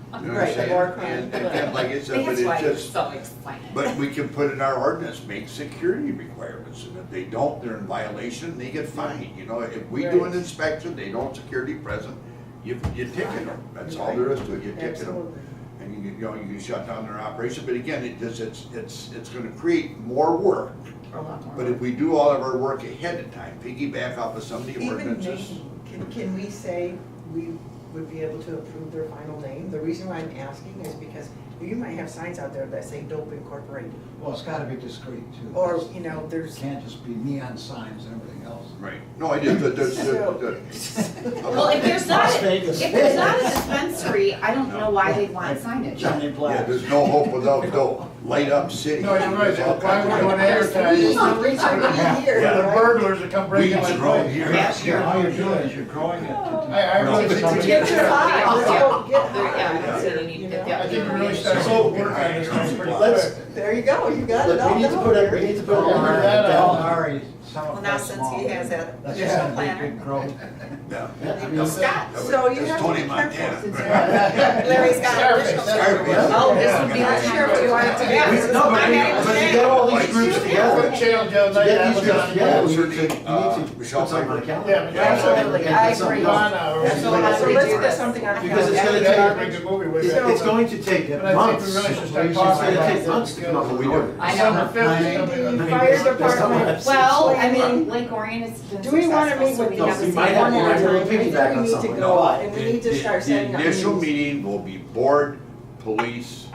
You know what I'm Right, the saying? more And again, like I said, but That's why it's it's just, so exciting. but we can put in our ordinance, make security requirements, and if they don't, they're in violation, they get fined, you know, if we do an Right. inspection, they don't security present, you ticket them, that's all there is to it, you ticket them. Absolutely. And you can, you know, you can shut down their operation, but again, it's gonna create more work. A lot more. But if we do all of our work ahead of time, piggyback off of some of the Even ordinances. name, can we say we would be able to approve their final name? The reason why I'm asking is because you might have signs out there that say Dope Incorporated. Well, it's gotta be discreet too. Or, you know, It there's, can't just be neon signs and everything else. Right, no, I did, Well, if there's not, Las if Vegas. there's not a dispensary, I don't know why they'd want signage. Johnny Yeah, Black. there's no hope without dope, light up city. No, you're right, There's all why would kinds you of- want to advertise? no reason to be here, Yeah. The right? burglars that come breaking Weeds my grown place. here. Yeah, all you're doing is you're growing it. I No, really but think Get we your high, let's go get Yeah, high. so they need to get I that. think we really started to work on this one pretty Let's- quick. There you go, you got it Look, all we need to down put it, there. we need to put it Yeah, on our, that, Tell Ari, some Well, of now that's since small. he has that That's Yeah. just a planner. big growth. Yeah. yeah, I mean, Scott, So you That's have to Tony be Montana. careful since Larry's got Scarface, additional. Scarface. Oh, this would be Not the sure if you want it to be. we- no, but you get all these groups Put together. channel the other To night, get that these was groups on. together, we Yeah, need to, you need to Michelle put something on the Piper. calendar. Yeah, Absolutely, And I get something agree. going. Lana or Yeah, something. So let's do put this. something on. Because it's gonna That take- would make a movie with It's, that. it's going to take But I think months. we really should start It's talking gonna about take this months to come up with because- an order. I December know. 5th is The coming up. fire There's no department, one- well, I mean, Lake Orion has been do we wanna successful, meet so with we these have the we same might have one to more have a time? little I think piggyback we on need to something. go, No, and we need to start setting up The initial meetings. meeting will be board, police,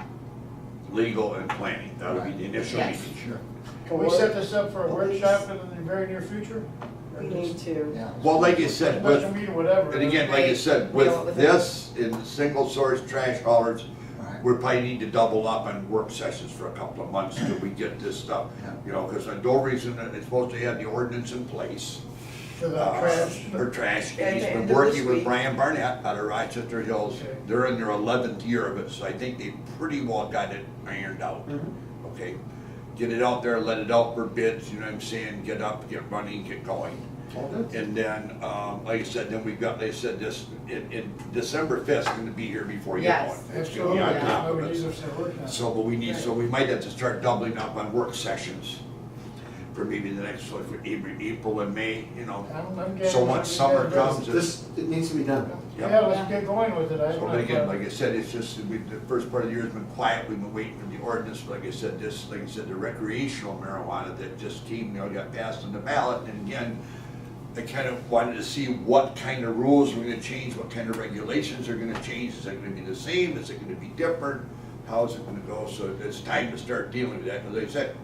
legal, and planning. That'll be the initial Yes. meeting. Sure, Can we set this up for a workshop in the very near future? We need to. yeah. Well, like you said, with, Special meeting, whatever. and again, like you said, Deal with with this in single source trash haulers, Right. we probably need to double up on work sessions for a couple of months till we get this stuff. Yeah. You know, because the no reason that it's supposed to have the ordinance in place. For the trash. For trash, At and he's the been end of working this with week. Brian Barnett out of Rochester Hills. Okay. They're in their 11th year of it, so I think they pretty well got it ironed out. Okay, get it out there, let it out for bids, you know what I'm saying, get up, get running, get going. All good. And then, like I said, then we've got, they said this, in December 5th, gonna be here before you know Yes. it. It's gonna be Absolutely, on that's top why of we it. need to start working on it. So, but we need, so we might have to start doubling up on work sessions for maybe the next, like, for April and May, you know. I'm getting- So once summer comes, This, it needs to be done. Yep. Yeah, let's get going with it. I So, don't but again, have- like I said, it's just, the first part of the year has been quiet, we've been waiting for the ordinance, but like I said, this, like I said, the recreational marijuana that just came, you know, got passed on the ballot, and again, I kind of wanted to see what kind of rules we're gonna change, what kind of regulations are gonna change, is it gonna be the same, is it gonna be different, how is it gonna go, so it's time to start dealing with that, because like I said,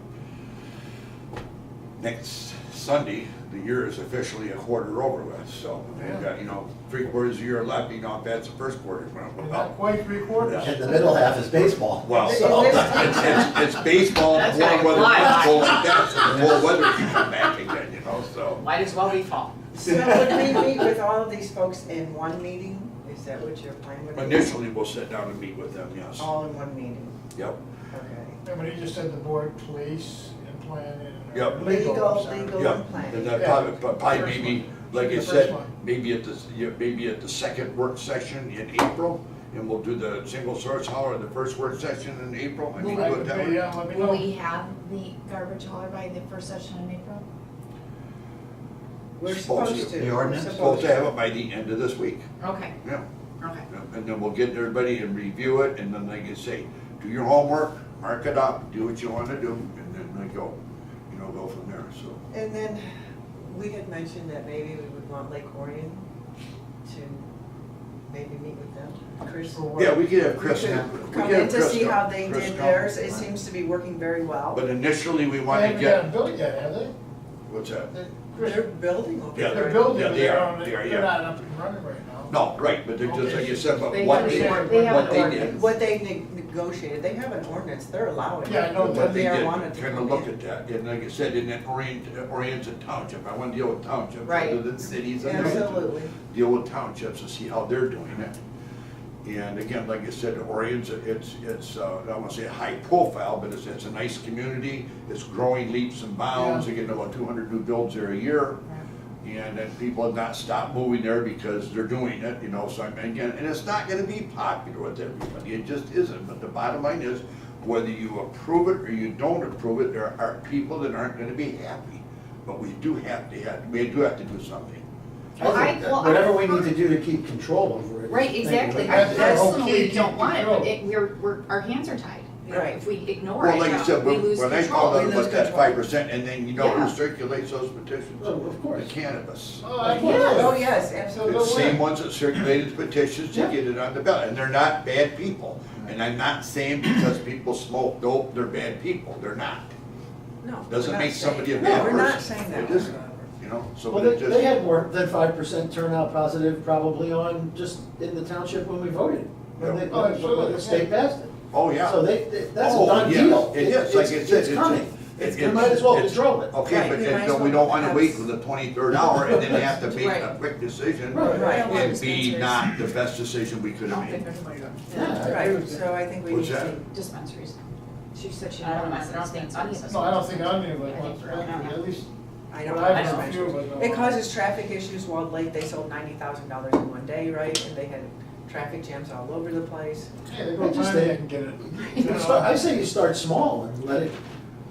next Sunday, the year is officially a quarter over with, so we've got, you know, 3/4 of the year left, you know, if that's the first quarter. Not quite 3/4. And the middle half is baseball. Well, So- it's baseball, That's warm gonna weather, fly by. baseball, like that, so the cold weather can come back again, you know, so. Might as well be fall. So would we meet with all of these folks in one meeting? Is that what your plan would be? Initially, we'll sit down and meet with them, yes. All in one meeting, Yep, okay. Remember, you just said the board, police, and planning. and Yep. I'm Legal, sorry. legal. yep. and planning. And then Yeah. probably First maybe, one. like I The first said, one. maybe at the second work session in April, and we'll do the single source hauler, the first work session in April, I mean, I do could it that be, way. yeah, let me Will know. we have the garbage hauler by the first session in April? We're Supposed supposed to. to. The ordinance? We're Supposed to have it by the end of this week, Okay, yeah. okay. And then we'll get everybody and review it, and then like you say, do your homework, mark it up, do what you wanna do, and then like go, you know, go from there, so. And then we had mentioned that maybe we would want Lake Orion to maybe meet with them. Chris? For what? Yeah, we could have Chris. Could we could come have in to Chris see come. how they Chris did come. theirs. It seems to be working very well. But initially, we They wanna haven't got a get, building yet, have they? what's that? They're building over Yeah, there. They're building, Yeah, but they they're are. on, They are, they're yeah. not up and running right now. No, right, but they're just, like you said, but They what have they, an or- they have what an they ordinance. did. What they negotiated, they have an ordinance, they're allowing. Yeah, I know it, that. What but they did, marijuana to kind of come look in. at that, and like I said, in that oriented township, I wanna deal with townships Right. rather than cities and villages. Absolutely. Deal with townships and see how they're doing it. And again, like I said, Orion's, it's, I don't wanna say high profile, but it's a nice community, it's growing leaps and bounds, they're getting about 200 new builds there a year. and then people have not stopped moving there because they're doing it, you know, so I mean, again, and it's not gonna be popular with everybody, it just isn't, but the bottom line is, whether you approve it or you don't approve it, there are people that aren't gonna be happy, but we do have to do something. Well, I think well, whatever I- we need to do to keep control over it. Right, exactly. I That's the whole personally key, don't want it, control. but we're, our hands are tied. Right. If we ignore Well, it, like you said, we lose when I control. found out We lose about that control. 5%, and then you know Yeah. who circulates those petitions? Oh, of course. The cannabis. Oh, I Oh, yes, The absolutely. same ones that circulated petitions to Yeah. get it on the ballot, and they're not bad people. And I'm not saying because people smoke dope, they're bad people, they're not. No. Doesn't we're not make somebody a saying- bad No, we're not person. saying that. It isn't. You know, so Well, it they just, had more than 5% turnout positive probably on, just in the township when we voted. When Yeah. Oh, absolutely, when the state yeah. passed it. oh, yeah. So that's a Oh, done yeah, deal. it is, like I said, It's coming. it's- We might as well it's- control it. Okay, Right, but we then might as don't- we well don't wanna have- wait till the 23rd hour and then have to make a Right. quick decision. Right. And be not the best decision we I could have don't think made. everybody does. Yeah, I agree Right, with you. so I think we What's need to. that? Dispensaries. She said she I don't didn't know, want I don't think any of us. No, I don't think any of I it think wants, we're all not. at least, I don't, what I I've don't done, a few of know. us. It causes traffic issues. Wildlife, they sold $90,000 in one day, right? And they had traffic jams all over the place. Yeah, they I go just time, they think- can get it. I say you start small and let it,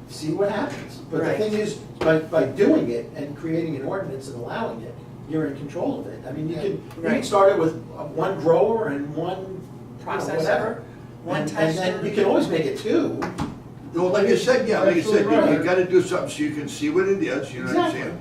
see what happens. But the Right. thing is, by doing it and creating an ordinance and allowing it, you're in control of it. I mean, you can Right. start it with one grower and one, you know, Processor, whatever. one And then tester. you can always make it two. Well, like I said, yeah, like I said, Absolutely right. you gotta do something so you can see what it is, you know what I'm Exactly.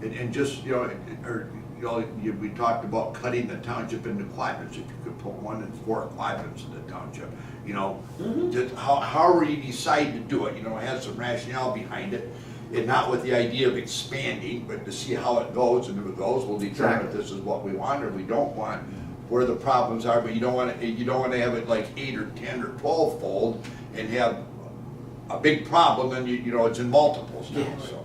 saying? And just, you know, or, you know, we talked about cutting the township into quadrants, if you could put 1 and 4 quadrants in the township, you know? Mhm. Just however you decide to do it, you know, have some rationale behind it, and not with the idea of expanding, but to see how it goes, and if it goes, we'll determine if Exactly. this is what we want or we don't want, where the problems are, but you don't wanna have it like 8 or 10 or 12 fold and have a big problem, then you know, it's in multiples now, Yeah. so.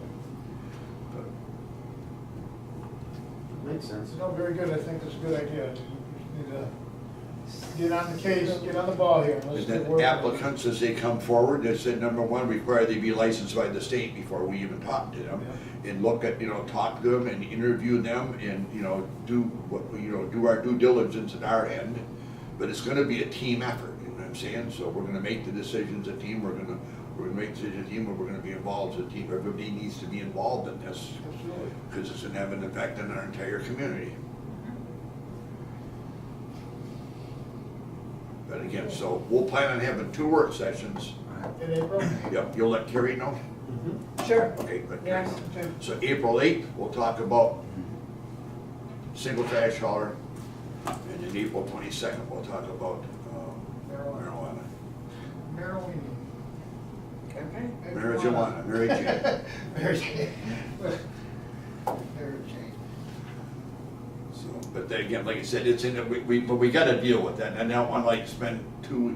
But Makes sense. No, very good, I think that's a good idea. You need to get on the case, get on the ball here. Let's And get then working. applicants, as they come forward, they said, number one, require they be licensed by the state before we even talk to them. And look at, you know, talk to them and interview them and, you know, do what, you know, do our due diligence at our end. But it's gonna be a team effort, you know what I'm saying? So we're gonna make the decisions a team, we're gonna make the decisions a team, and we're gonna be involved as a team. Everybody needs to be involved in this, Absolutely. because it's gonna have an effect on our entire community. But again, so we'll plan on having 2 work sessions. In April? Yep, you'll let Kerry know? Mhm. Sure. Okay, but. Yes. So April 8th, we'll talk about single trash hauler, and then April 22nd, we'll talk about marijuana. Marijuana. Okay. Marijuana, Mary Jane. Mary Jane. Mary Jane. So, but then again, like I said, it's in, but we gotta deal with that, and I don't wanna like spend 2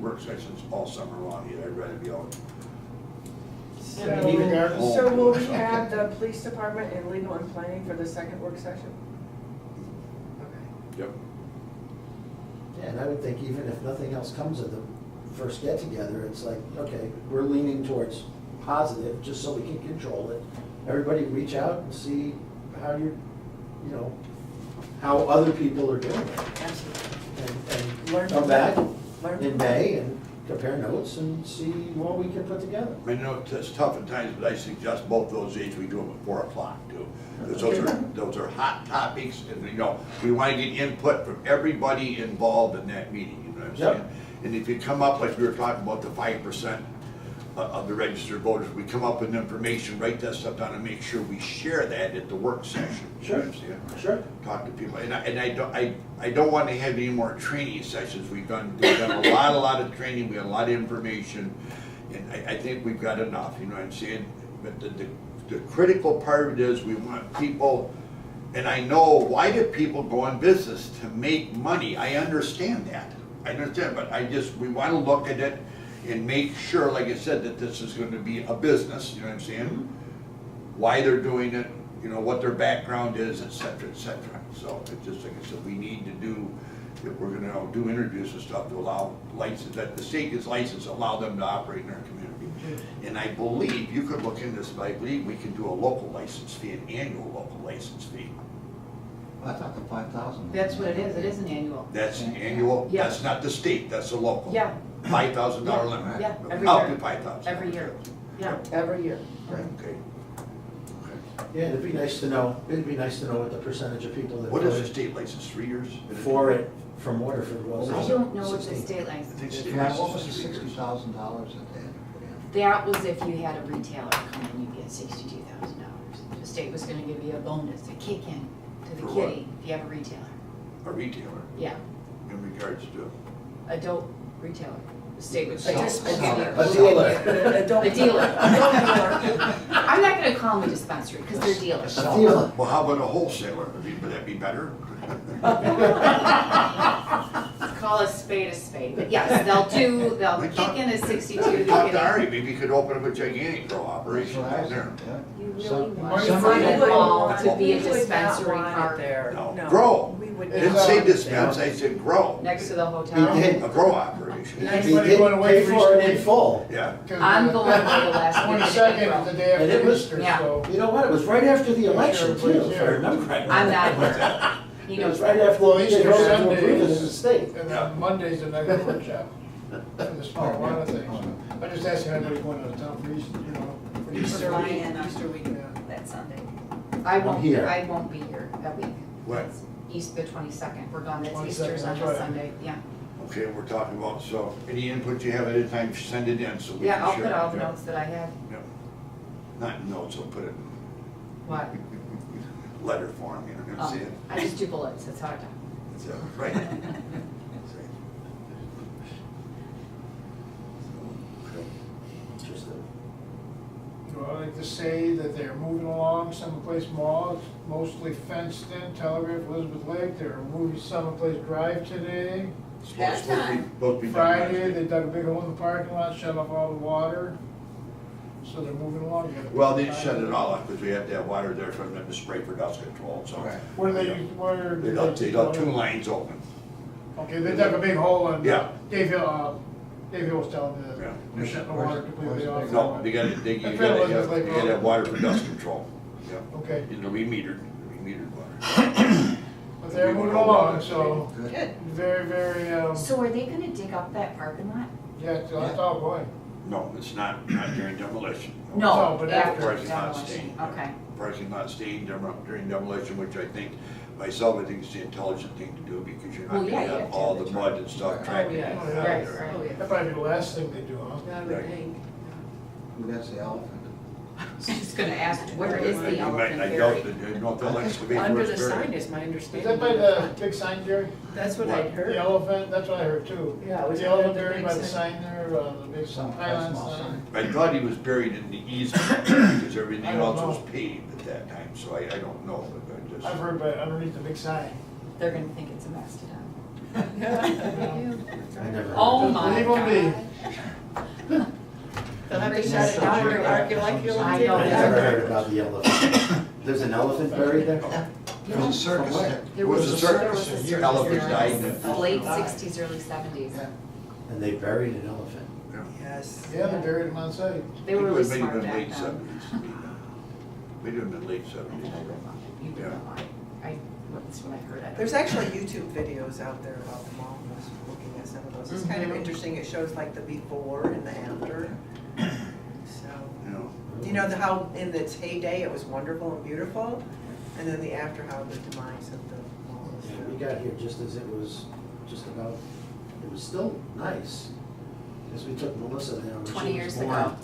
work sessions all summer long either, I'd rather be out. So, Yeah, I mean, even- so will we have the police department and legal and planning for the second work session? Okay. Yep. Yeah, and I would think even if nothing else comes of the first get-together, it's like, okay, we're leaning towards positive, just so we can control it. Everybody reach out and see how you know, how other people are doing it. Absolutely. Learn And come from back them. Learn in from May and compare notes and see what we can put together. I know it's tough at times, but I suggest both those days we do them at 4 o'clock too. Because those are hot topics, and you know, we wanna get input from everybody involved in that meeting, you know what I'm Yep. saying? And if you come up, like we were talking about the 5% of the registered voters, we come up with information, write that stuff down and make sure we share that at the work session. You know what I'm saying? Sure. Talk to people, and I don't want to have any more training sessions. We've done a lot of training, we have a lot of information, and I think we've got enough, you know what I'm saying? But the critical part of it is we want people, and I know, why do people go in business? To make money, I understand that, but we want to look at it and make sure, like I said, that this is going to be a business, you know what I'm saying? Why they're doing it, you know, what their background is, et cetera, et cetera. So it's just, like I said, we need to do if we're gonna do interviews and stuff, to allow license, that the state is licensed, allow them to operate in our community. And I believe, you could look into this, but I believe we can do a local license fee, an annual local license fee. I thought the 5,000. That's what it is an annual. That's an annual, Yeah. that's not the state, that's a local. Yeah, $5,000 limit. yeah, every Up to year. 5,000. Every year, yeah. Every year. Right, okay. Yeah, it'd be nice to know, what the percentage of people that What is the voted state license, 3 years? for it from Waterford was. I don't know what the 16. state I license think is. state Yeah, what was license the is 3 years. $60,000 that they had to put in? That was if you had a retailer come in, you'd get $62,000. The state was gonna give you a bonus, a kick in to the For what? kitty if you have a retailer. A retailer, Yeah, in regards to, adult retailer. The state would A say, dis- "I'll give you A dealer. A A dealer. I'm not gonna call them a dispensary, because they're dealers. A dealer. well, how about a wholesaler? Would that be better? Call a spade, but yes, they'll kick in a 62, the Talk to kitty. Ari, maybe he could open up a gigantic grow That's operation what I down there. said, yeah. You really Some- want some some people- mall to be a We would not dispensary want it park there. No, grow. We would I didn't not. say dispense, I said grow. next to the hotel. He did. A grow operation. He Anybody did going away pay for for it Easter? in full. Yeah. I'm going away the last week. 22nd is the day And it after was- Easter, yeah. so. You know what, it was right after the election too, everybody's if I here. remember right. I'm not here. He It was knows right that. after Well, they Easter voted to Sunday approve it is- as a state. And Yeah. then Monday's another workshop for this marijuana thing. So I just asked if anybody going to town for Easter, you know, for Easter Flying week. in on Easter week, yeah. that Sunday. here. I won't be here that week. What? It's East, the 22nd, we're gone, that's 22nd, Easter's on that's a right. Sunday, yeah. Okay, we're talking about, so any input you have at any time, send it in so we can share. Yeah, I'll put all the it. notes that I have. Yep. Not in notes, I'll put it What? in letter form, you know what I'm Oh, saying? I just do bullets, that's how I talk. So, right. Just Well, I like to say that they're moving along someplace mall, it's mostly fenced in, Telegraph, Elizabeth Lake, they're moving someplace drive today. Supposed to be, both be done Friday, Wednesday. they dug a big hole in the parking lot, shut off all the water, so they're moving along. You gotta- Well, they shut it all off because we have to have water there for them to spray for dust control, so. Right. Where they, where? They got 2 lines open. Okay, they dug a big hole and Yeah. Dave Hill was telling me Yeah. that they're shutting the water completely Where's off. the No, you gotta have water for dust control. Yeah. Okay, It'll be metered water. but they're moving along, so Good. Good. very, very, So are they gonna dig up that parking lot? yeah, that's all going. No, it's not during demolition. No, but after. Parking lot demolition. staying. Okay. Parking lot staying during demolition, which I think, myself, I think is the intelligent thing to do because you're Well, not yeah, gonna you have have to all have the the mud and stuff tracking yeah. it out Oh, yeah. Right, there. right. That'd probably be the last thing they do, huh? I Right. would think. Who gets the elephant? I was just gonna ask, where is the You might- elephant I buried? doubt that, I don't know if they'll excavate where Under it's the buried. sign is my Is understanding. that by the big sign, Jerry? That's what What? I'd The heard. elephant, that's what I heard too. Yeah, it was The under elephant the buried big by the sign. sign there, the big Some pylon small sign. I thought he was buried in the easement because everything I don't else was know. paved at that time, so I don't know, but I just. I've heard by underneath the big sign. They're gonna think it's a mastodon. I never heard Oh of my Believe on me. God. They'll have to Pretty shut it sure down you're or right. archaeological. I it. know. I never heard about the elephant. There's an elephant buried there? There was a circus From where? there. There Was was the a circus? circus. Your elephants died in The late 60s, early 70s. Yeah. And they buried an elephant. Yes. Yeah, they buried him on site. They were really It may have smart been back late then. 70s. Maybe have been late 70s. You would know. That's what I heard. There's actually YouTube videos out there about the mall. I was looking at some of those. It's kind of Mhm. interesting. It shows like the before and the after. So, You know, you know, how in its heyday it was wonderful and beautiful, and then the after, how the demise of the mall is. Yeah, we got here just as it was, just about, it was still nice. Because we took Melissa there when she was 20 years born. ago.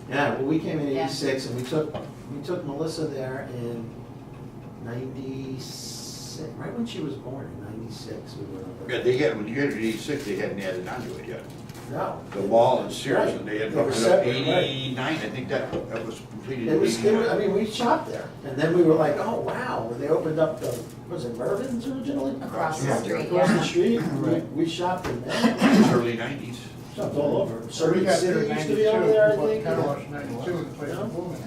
Yeah, well, we came in Yeah. '86 and we took Melissa there in '96, right when she was born, in '96 we went over. yeah, they had, when you entered '86, they hadn't added onto it yet. No. The wall and Sears, and they had They were opened up separate, right. '89, I think that was completed It in was, I '89. mean, we shopped there, and then we were like, oh, wow, when they opened up the, was it Mervin's originally? Across the Yeah. street, Across the yeah. street, Right. we shopped in there, It was early '90s. shopped all over. So we Circuit got City there in used to be over there, I 92, think. Car wash 92, and the place Yeah. was booming.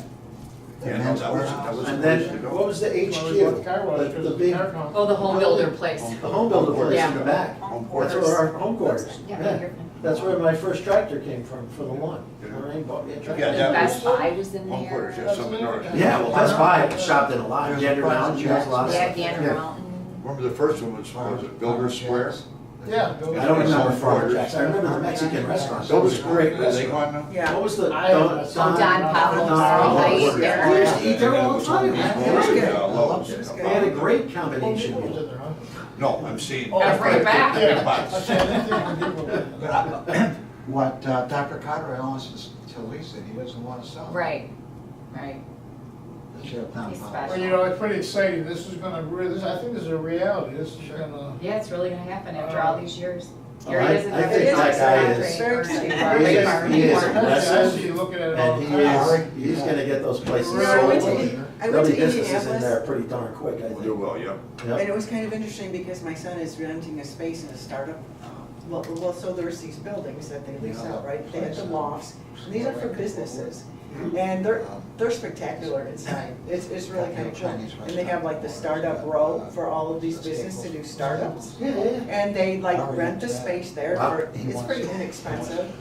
Yeah, no, that was And the place to then, go. what was the Well, we HQ? bought the car wash, The 'cause the the big, car company. Oh, the home builder place. the home builder place in the back. Home That's quarters. where our home quarters, Yeah, yeah. you're- That's where my first tractor came from, for the lawn. Lorraine bought me a Yeah, tractor. that Best was- Buy was in Home quarters, there. yeah, something north. Yeah, well, Best Buy shopped in a lot, There's Gander a Mountain, she has a lot of Yeah, stuff. Gander Mountain. Remember the first one was it Builder Square? Yeah. I don't remember Home Farmer quarters. Jack's, I remember the Mexican restaurant. Builder It was a Square, great are they restaurant. gone now? Yeah. What was the, I haven't- Don Pablo's, I ate there. We used to eat there all the time. It was good. Yeah, Lowe's. It was good. They had a great Home combination Depot was meal. in there, huh? No, I'm seeing. Oh, Gotta bring it back. Big Yeah, box. I said anything Home Depot was in there. What Dr. Carter wants to lease it, he doesn't want to sell it. Right, right. The sheriff town He's policy. Well, you know, it's pretty exciting, this is gonna, I think this is a reality, this is gonna. Yeah, it's really gonna happen after all these years. Here I- he is in I the think business that guy factory is- Very versus exciting. our He big is- farm he is anymore. I aggressive, see you looking at it all And the he time. is, he's gonna get those places You know, I went to, sold. I There'll went be to businesses in Indianapolis, there pretty darn quick, I We'll do think. well, yeah. and Yep. it was kind of interesting because my son is renting a space in a startup. Well, so there's these buildings that they lease out, right? They have the lofts, and these are for businesses. And they're spectacular inside. It's really kind of cool. And they have like the startup row for all of these businesses to do startups. Yeah, yeah. And they like rent the space there for, it's pretty inexpensive.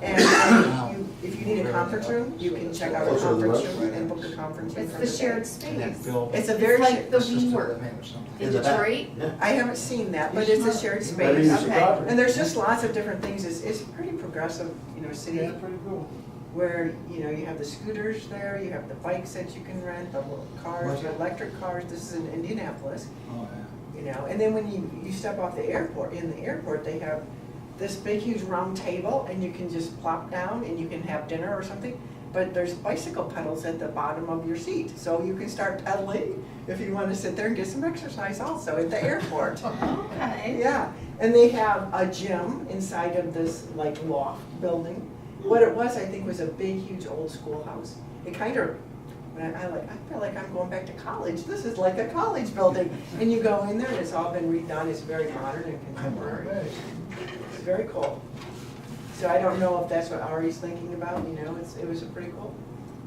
And if you need a conference room, you can check out a Closer to the conference road. room and book a conference room. It's from the day. shared space. It's a It's very, like the Assisted WeWork living or something. in In the back. Detroit. Yeah. I haven't seen that, but it's a shared Better space. use the property. And there's just lots of different things. It's pretty progressive, city Yeah, pretty cool. where, you have the scooters there, you have the bikes that you can rent, the little cars, the electric cars. This is in Indianapolis. Oh, yeah. And then when you step off the airport, in the airport, they have this big huge round table and you can just plop down and you can have dinner or something. But there's bicycle pedals at the bottom of your seat, so you can start pedaling if you want to sit there and get some exercise also at the airport. Okay. Yeah, and they have a gym inside of this like loft building. What it was, I think, was a big, huge old schoolhouse. It kind of, I feel like I'm going back to college. This is like a college building. And you go in there and it's all been redone. It's very modern and contemporary. Nice. It's very cool. So I don't know if that's what Ari's thinking about, it was a pretty cool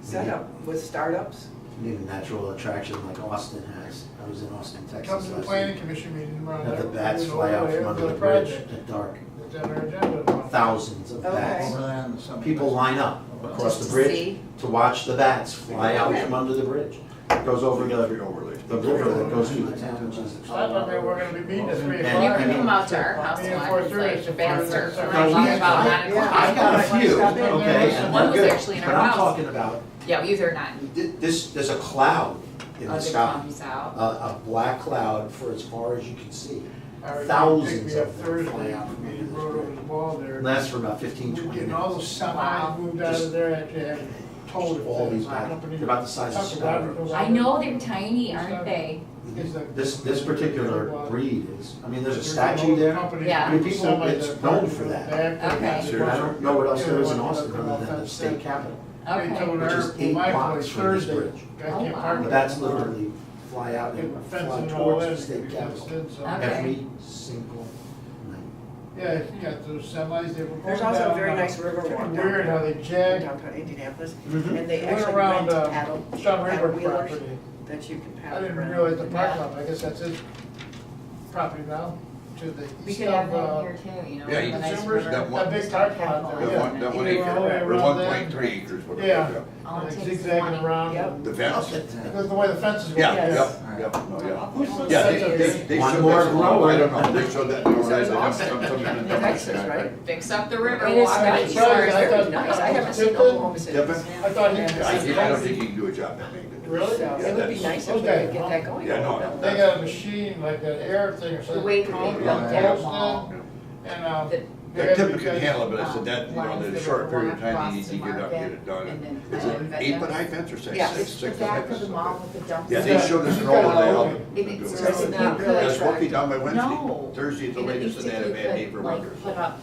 setup with startups. Need a natural attraction like Austin has. I was in Austin, Come Texas to the last planning week. commission meeting around Had there. the bats You know, fly out they from have under the the bridge project. at dark. It's on our agenda tomorrow. Thousands of Okay. bats. Over there on the summer. People line up across Just the to bridge see. to watch the bats fly out from under the bridge. It goes over the overlay. river that goes through the town, which is. I thought maybe we're gonna be meeting at 3 And- o'clock. You can come out to our house Me and one, 4:30, it's like so bad 4:30, start so flying we- about 9 yeah. o'clock. I got a few, Stop in. okay, and One they're was good. actually in our But I'm house. talking about, Yeah, these are not, there's a cloud in the that sky. comes out. A black cloud for as far as you can see. I already Thousands picked me up of them Thursday, fly out from me under and the rode over bridge. the wall there. Lasts for about 15, We're 20 getting all minutes. those semis moved out of there, actually had towed it. All these to back, the company. they're about the size of Tucker Robert sparrows. goes I out know there. they're tiny, aren't they? It's the- This particular breed is, I mean, there's a There's statue little there. company Yeah. I mean, people, semis it's that known park for in the that. back, Okay. they I don't know what else there is in Austin Yeah, other than the state capitol, They Okay. told which her, is well, 8 my blocks place from this Thursday, bridge. guy Oh, can't wow. park But in that's the car. literally fly out Get and the fly fencing and all towards that. the state because capitol it's, Okay. every single night. Yeah, you got those semis, they were going There's also a down, very nice river pretty walk weird how they jagged, downtown Indianapolis. Mhm. And they went actually around, rent paddle Sean Rayburn wheelers property. that you can I paddle didn't around. realize the parking lot, I guess that's his property now, to the We east could have of, that here too, Yeah, you the nice consumers, river. that one- that big parking lot there, That yeah. one You acre, go all the way or around there. 1.3 acres, whatever. Yeah. All it Like takes is zigzagging money. around. Yep. The fence? Because the way the fence is going. Yeah, Yes. yep, oh, yeah. Who's Yeah, the- they One showed more that, grower. I don't know, they showed that, no, So it's awesome. sometime in the Texas, right? Fix up the river, It is walk out nice. to It's yours. I thought- Very nice. I haven't seen Tippin? Oklahoma City. Tippin? I thought he- I don't think he can do a job that big. Really? So it would be nice if we Okay. could get that going. Yeah, no, They got a machine, like an air thing or something. The way that they built that wall. And, The- Yeah, Tim can handle it, but I said that, you know, lines the that short would period of walk time you need across to the get up, get market, it done. and then Is the it vendors. 8 foot high fence or six? Yeah, Six, It's the six foot high back of fence? the mall with the dumpster. Yeah, they showed us an overlay of And it's It's just, you not could. really That's Wookie down by Wednesday. No. Thursday at the And it latest, used and they had a to bad day be for could, workers. like, put up,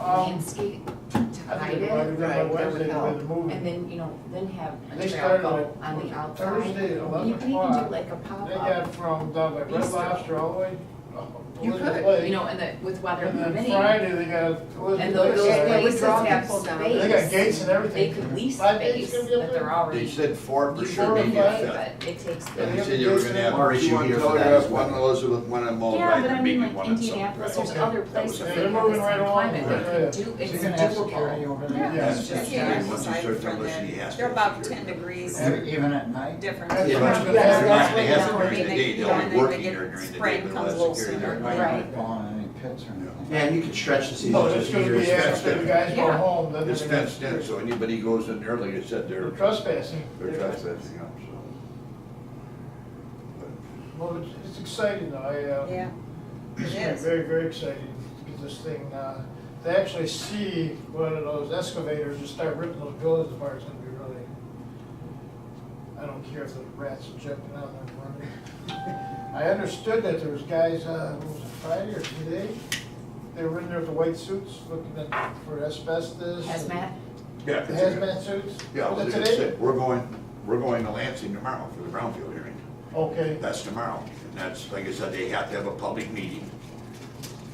landscape to I hide think it. it might have been by Right, that would Wednesday, the way help. they're moving. And then, then have They a trail started go like on the outside. Thursday at 11 You can even o'clock. do like a They pop-up. got from down by Red Easter. Lobster all the way You Elizabeth could, Lake. you know, with weather And then permitting. Friday, they got And Elizabeth those Lake. Yeah, we places draw have people down. space. They got gates and everything. They could lease 5 days space, gonna be up but there? they're already. They said 4 for You sure, sure maybe about a it? fifth. But it takes. And Yeah. they said they were gonna have Aren't you two on here for that Telegraph, as one in well? Elizabeth, one in Mullen, Yeah, but I and mean, maybe like one in Indianapolis, there's Okay. other That was places it. that They're have the moving same right along. climate, Yeah. they could do, So it's you're gonna have security doable. over there? Yeah. Yeah. It's just Yeah. yeah, Once you aside start from demolition, he that, has they're to about secure 10 it. degrees Even at night? difference. That's Yeah. what it's gonna Yeah, have. that's They what have to they during the do. day, they'll be They working get during the day, spring but comes a they'll little have security sooner. during the Right. night. Fall in any pits or anything? And you can stretch the season No, just it's gonna easier. be after the guys go Yeah. home, then It's they're gonna. fenced in, so anybody goes in there, like I said, They're they're trespassing. trespassing up, so. Well, it's exciting though, Yeah, it's it been is. very, very exciting to get this thing, to actually see one of those excavators and start ripping those buildings apart is gonna be really, I don't care if the rats are jumping out and running. I understood that there was guys, what was it, Friday or today? They were in there with the white suits looking at, for asbestos. and- Hazmat, Yeah, The 'cause they're gonna- hazmat suits? Yeah, Was well, it they today? said, we're going to Lansing tomorrow for the Brownfield hearing. Okay, That's tomorrow, and that's, like I said, they have to have a public meeting.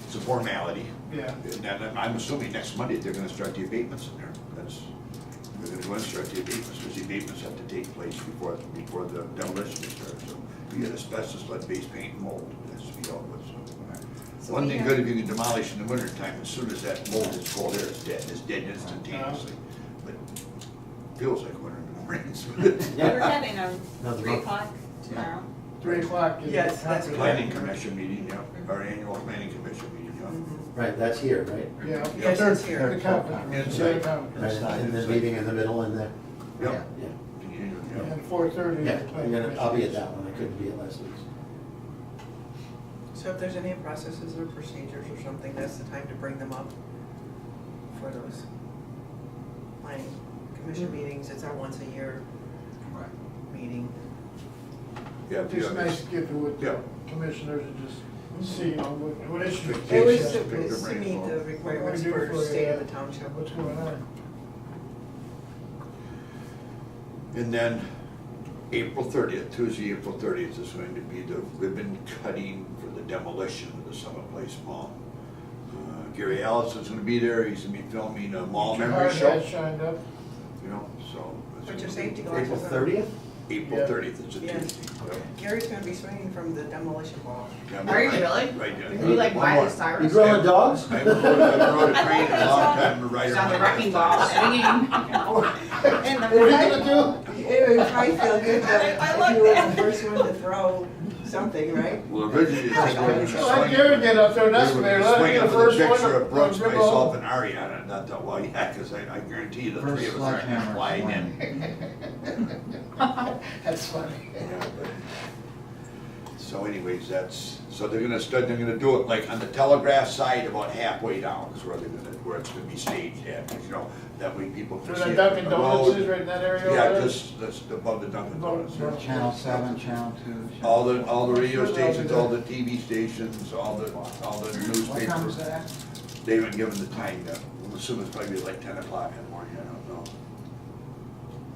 It's a formality. yeah. And then I'm assuming next Monday, they're gonna start the abatements in there. They're gonna go and start the abatements, because the abatements have to take place before the demolition starts. So you get asbestos, lead-based paint, and mold, it has to be dealt with, so. So One we thing have- good, if you can demolish in the winter time, as soon as that mold is cold air, it's dead instantaneously. But feels like winter in the rains. We're having a Another 3 month. o'clock tomorrow. 3 o'clock. is Yes, the that's conference. Planning commission meeting, yeah, our annual planning commission meeting, yeah. Mhm. Right, that's here, right? Yeah. Yes, it's here. The conference. Inside. The conference. Right, and the meeting in the middle and the, Yep. yeah. Yeah. And 4:30. Yeah, the planning I'll be at commission. that one, I couldn't be at last week's. So if there's any processes or procedures or something, that's the time to bring them up for those planning commission meetings. It's our once a year Right. meeting. Yeah, if you It's have- nice to get with Yeah. the commissioners and just see, you know, what issues. It It was Yes. to meet the requirements What do we do for state of the for, township. What's going on? And then April 30th, Tuesday, April 30th is going to be the ribbon cutting for the demolition of the Summit Place Mall. Gary Allison's gonna be there, he's gonna be filming a mall Your memory hard show, hat shined up. you know, so. it's Put your gonna safety be glasses April on. 30th? April Yeah. 30th, it's a Yeah. Tuesday. Yep. Gary's gonna be swinging from the demolition wall. Yeah, Are you right- really? Right, yeah. Are you like One Miley more. Cyrus? You growing dogs? I haven't rode a train in a long time to ride It's a on the bike. wrecking ball swinging. And What are you gonna do? It would probably feel good I if like you were that. the first one to throw something, right? Well, originally, it's going to Let Gary get up there and We excavator, were let him swinging get the with a first one. picture of Brooks, to rip myself, off. and Ariana, and I thought, well, yeah, because I guarantee you the First three of us aren't gonna sledgehammer fly swing. in. That's funny. Yeah, but- So anyways, so they're gonna do it like on the Telegraph side about halfway down is where it's gonna be staged at, 'cause, you know, that way people can Where see the it Dunkin' from the Donuts road. is right in that area over Yeah, there? just above the Dunkin' Donuts. there. Channel 7, Channel 2. All the radio Sure, they'll be stations, there. all the TV stations, all the What time newspapers. is that? They haven't given the time yet. I'm assuming it's probably like 10 o'clock in the morning, I don't know.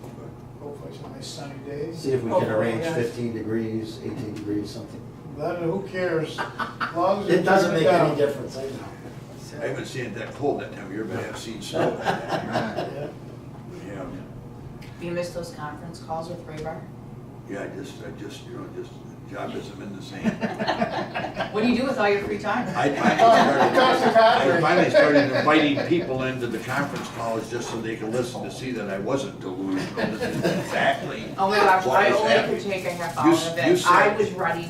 But Hopefully some nice sunny days. See if we Oh, can arrange yes. 15 degrees, 18 degrees, something. Who cares? As long as It doesn't turns make any down. difference, I know. So- I haven't seen it that cold that time of year, but I have seen snow that time of Right. Yeah. year. Yeah. You missed those conference calls with Raybar? Yeah, I just, job isn't in the same. What do you do with all your free time? I Toss the conference. finally started inviting people into the conference calls just so they could listen to see that I wasn't delusional. This is exactly. Oh my gosh, what I was only happening. could take a half You hour s- of you it. said- I was ready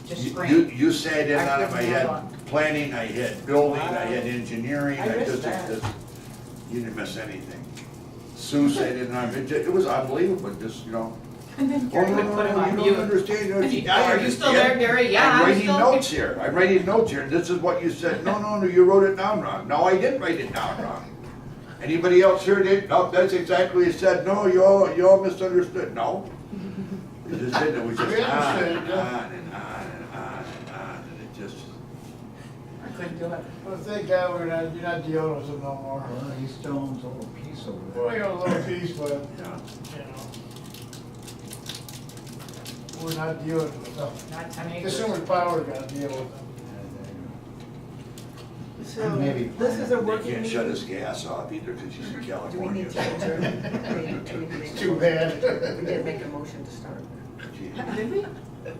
to You, scream. you sat in I on it, I couldn't handle had planning, I had building, I had engineering, I I missed just, that. you didn't miss anything. Sue sat in on it, it was unbelievable, just, you know. And then Gary would put him you on don't mute. understand. You know, And he- I Are you still understand. there, Gary? Yeah, I'm I'm writing still. notes here, I'm writing notes here, this is what you said, no, you wrote it down wrong, no, I didn't write it down wrong. Anybody else here did, no, that's exactly what you said, no, you all misunderstood, no. You just didn't, it was just We on understood, and yeah. on and on and on and on, and it just, I couldn't do it. Well, thank God you're not dealing with them no more. Well, he still owns a little piece over there. Well, you got a little piece, but, yeah. you know. We're not dealing with them. Not 10 acres. Consumer power gotta deal with them. So, Maybe this is a They working can't meeting. shut his gas off either because he's in Do we California. need to adjourn? We need to make a Too motion. bad. We didn't make a motion to start. Did we?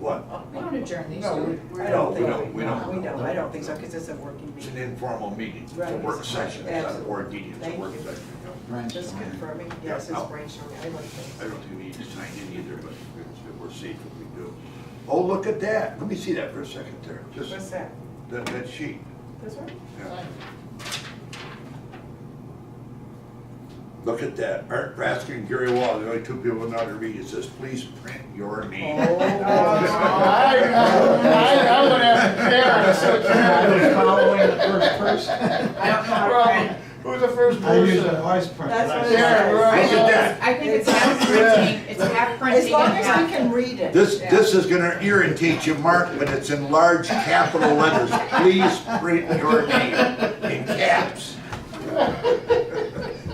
What? We don't adjourn these, No, do we? we- I don't we think don't, we don't. We don't, I don't think so, because it's a working It's an meeting. informal meeting, it's a Right. work session, it's not a Absolutely. board meeting, it's a Thank work you. session. Just Brainstorming. confirming, yes, it's Yeah, no. brainstorming, I like I things. don't think we need to sign in either, but we're safe if we do. Oh, look at that, let me see that for a second there, just What's that? that sheet. This one? Yeah. Look at that, Art Prasker and Gary Wall, the only two people who know how to read, it says, please print your name. I would have Karen, so I was Karen. following the first person. I don't know how to Well, print. who's the first I use a person? voice print. That's what it Yeah, says. we're all- I think at it's, I think it's half printing, it's half printing As long and as half. we can read it. This is gonna irritate you, Mark, but it's in large capital letters, please print your name in caps.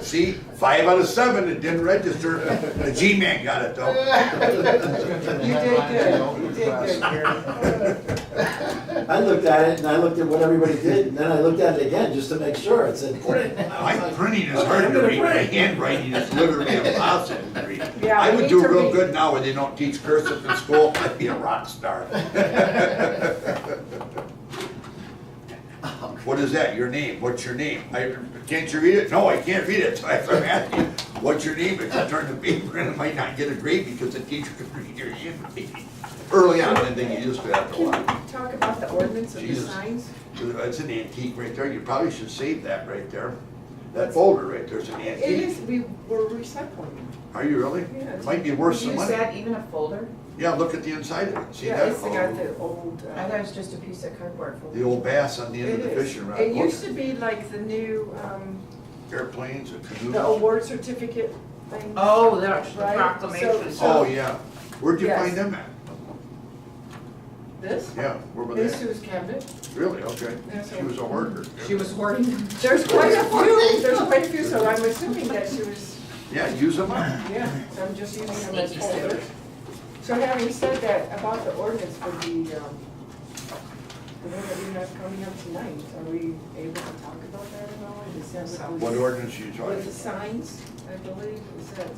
See, 5 out of 7, it didn't register, the G-Man got it though. You did good, you did good, Gary. I looked at it and I looked at what everybody did and then I looked at it again just to make sure. It said print. My printing is hard to read, my handwriting is literally impossible to read. Yeah, I we would need do to real read. good now when they don't teach cursive in school, I'd be a rock star. What is that, your name, what's your name? Can't you read it? No, I can't read it, so I'm asking, what's your name? If you turn the paper in, I might not get a grade because the teacher can read your handwriting. Early on, then they get used to it after a Can while. we talk about the ordinance and the Jesus. signs? It's an antique right there, you probably should save that right there. That folder right there's an It antique. is, we were recycling it. Are you really? Yeah. It might be worth some Use money. that, even a folder? Yeah, look at the inside of it, see Yeah, that? it's got the old. I thought it was just a piece of cardboard folder. The old bass on the end of the It is. fishing rod. It Look, used to be like the new, airplanes or the canoes. award certificate thing. Oh, the Right, proclamation. so- Oh, yeah. Where'd you Yes. find them at? This? Yeah, where were In they? Sue's cabinet. Really? Okay. Yeah, so- She was a hoarder. She was hoarding them. There's quite a few, so I'm assuming that she was, Yeah, use them up. yeah, so I'm just using them as Sneaky folders. So having said that, about the ordinance for the one that we have coming up tonight, are we able to talk about that at all? Is that What ordinance are you With talking? the signs, I believe, is that.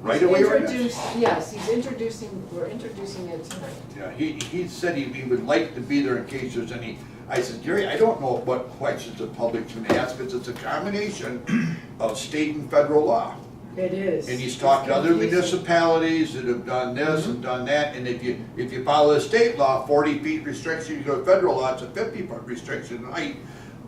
Right away ordinance? Introduce- Yes, he's introducing, we're introducing it tonight. Yeah, he said he would like to be there in case there's any, I said, Gary, I don't know what questions the public's gonna ask, because it's a combination of state and federal law. It is. And he's talked to other It's confusing. municipalities that have done this and done that, and if you follow the state law, 40 feet restriction, you go to federal law, it's a 50-foot restriction in height.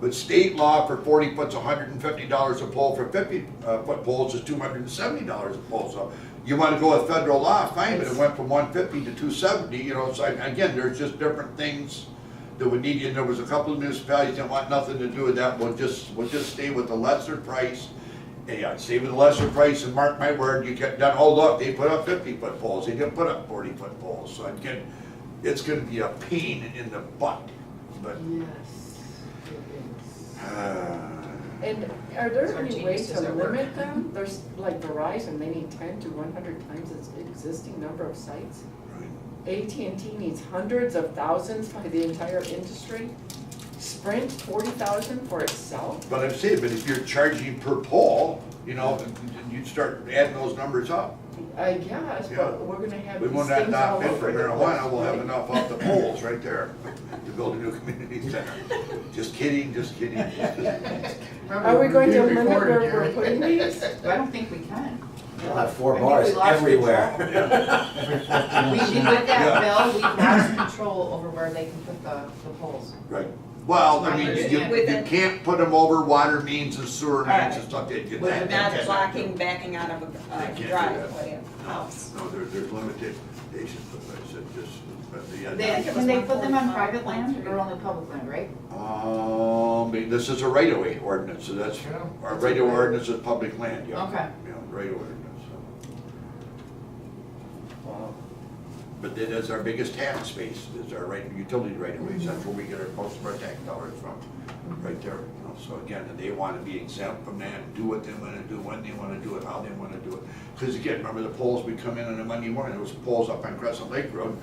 But state law for 40 foot's $150 a pole, for 50-foot poles is $270 a pole. So you wanna go with federal law, fine, but it went from 150 to 270, you know, so again, there's just different things that would need, and there was a couple of municipalities that want nothing to do with that, we'll just stay with the lesser price. And yeah, stay with the lesser price, and mark my word, you get done, oh look, they put up 50-foot poles, they didn't put up 40-foot poles, so again, it's gonna be a pain in the butt, but. Yes, it is. uh, And are there So any genius ways is to at work. limit them? There's, like Verizon, they need 10 to 100 times its existing number of sites. AT&T needs hundreds of thousands by the entire industry. Sprint, 40,000 for itself. But I'm saying, but if you're charging per pole, you know, you'd start adding those numbers up. I guess, Yeah. but we're gonna have We these won't things have not all bid over for the marijuana, place, we'll have right? enough off the poles right there to build a new community center. Just kidding, just kidding. Are we going to Being limit where recorded, we're Gary. putting these? I don't think we can. We'll have 4 I think bars we lost everywhere. We, with that bill, we've lost control over where they can put the poles. Right. Well, I mean, you Within- can't put them over water mains and sewer mains and stuff. Not blocking, backing out of They a can't do that. driveway, a house. No, there's limitations, but I said just, but yeah. Can they put them on private land or only public land, right? This is a right-of-way ordinance, so that's, Yeah. our right-of-way ordinance is public land, yeah. Okay. Yeah, right-of-way ordinance, so. But then that's our biggest tax base, is our utility right-of-ways, that's where we get most of our tax dollars from, right there, you know. So again, they wanna be exempt from that, and do what they wanna do, when they wanna do it, how they wanna do it. Cause again, remember the poles, we come in on a Monday morning, there was poles up on Crescent Lake Road,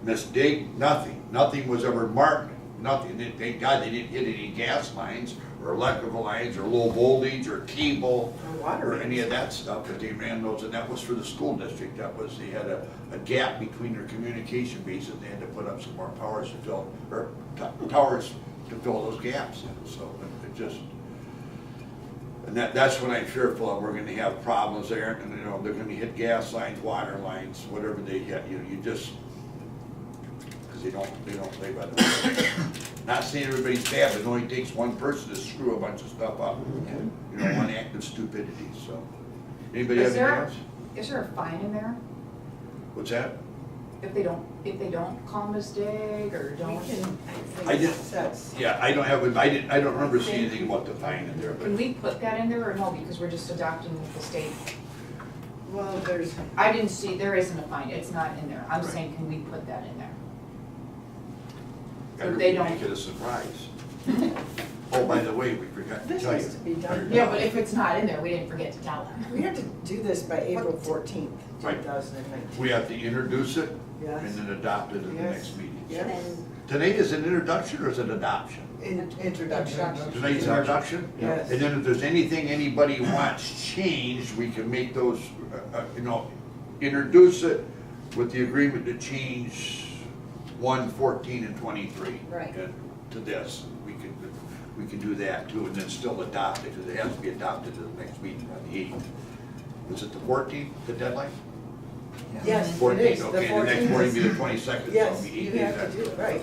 missed dig, nothing was ever marked, nothing, thank God they didn't hit any gas lines, or electrical lines, or low voltage, or cable, Or water or any of lines. that stuff, but they ran those, and that was for the school district, they had a gap between their communication bases, they had to put up some more towers to fill, or towers to fill those gaps in, so it just, and that's when I'm fearful of, we're gonna have problems there, and, you know, they're gonna hit gas lines, water lines, whatever they hit, you just, because they don't play by the rules. Not saying everybody's bad, but it only takes one person to screw a bunch of stuff up, you know, one act of stupidity, so. Anybody have Is anything there, else? is there a fine in there What's that? if they don't call mistake or We don't? can, I I think did- it says, Yeah, I don't have, I don't remember seeing anything about the fine in there, but. Can we put that in there or no, because we're just adopting the state? well, there's, I didn't see, there isn't a fine, it's not in there. I'm Right. saying, can we put that in there? Gotta If they make don't- it a surprise. Oh, by the way, we forgot to this tell you. has to be done. Yeah, but if it's not in there, we didn't forget to tell them. We have to do this by April 14th, Right. 2019. We have to introduce it Yes. and then adopt it at the Yes. next meeting. Yes. And Tonight is an introduction or is it adoption? Introduction. Tonight's an introduction? Yes. And then if there's anything anybody wants changed, we can make those, you know, introduce it with the agreement to change 1, 14, and 23. Right. And to this, we can do that too, and then still adopt it, because it has to be adopted at the next meeting on the 8th. Was it the 14th, the deadline? Yes, it 14th, is. The okay, the next 14th morning is- be the 22nd, so Yes, it'll be 8 you days have to after. do it, right.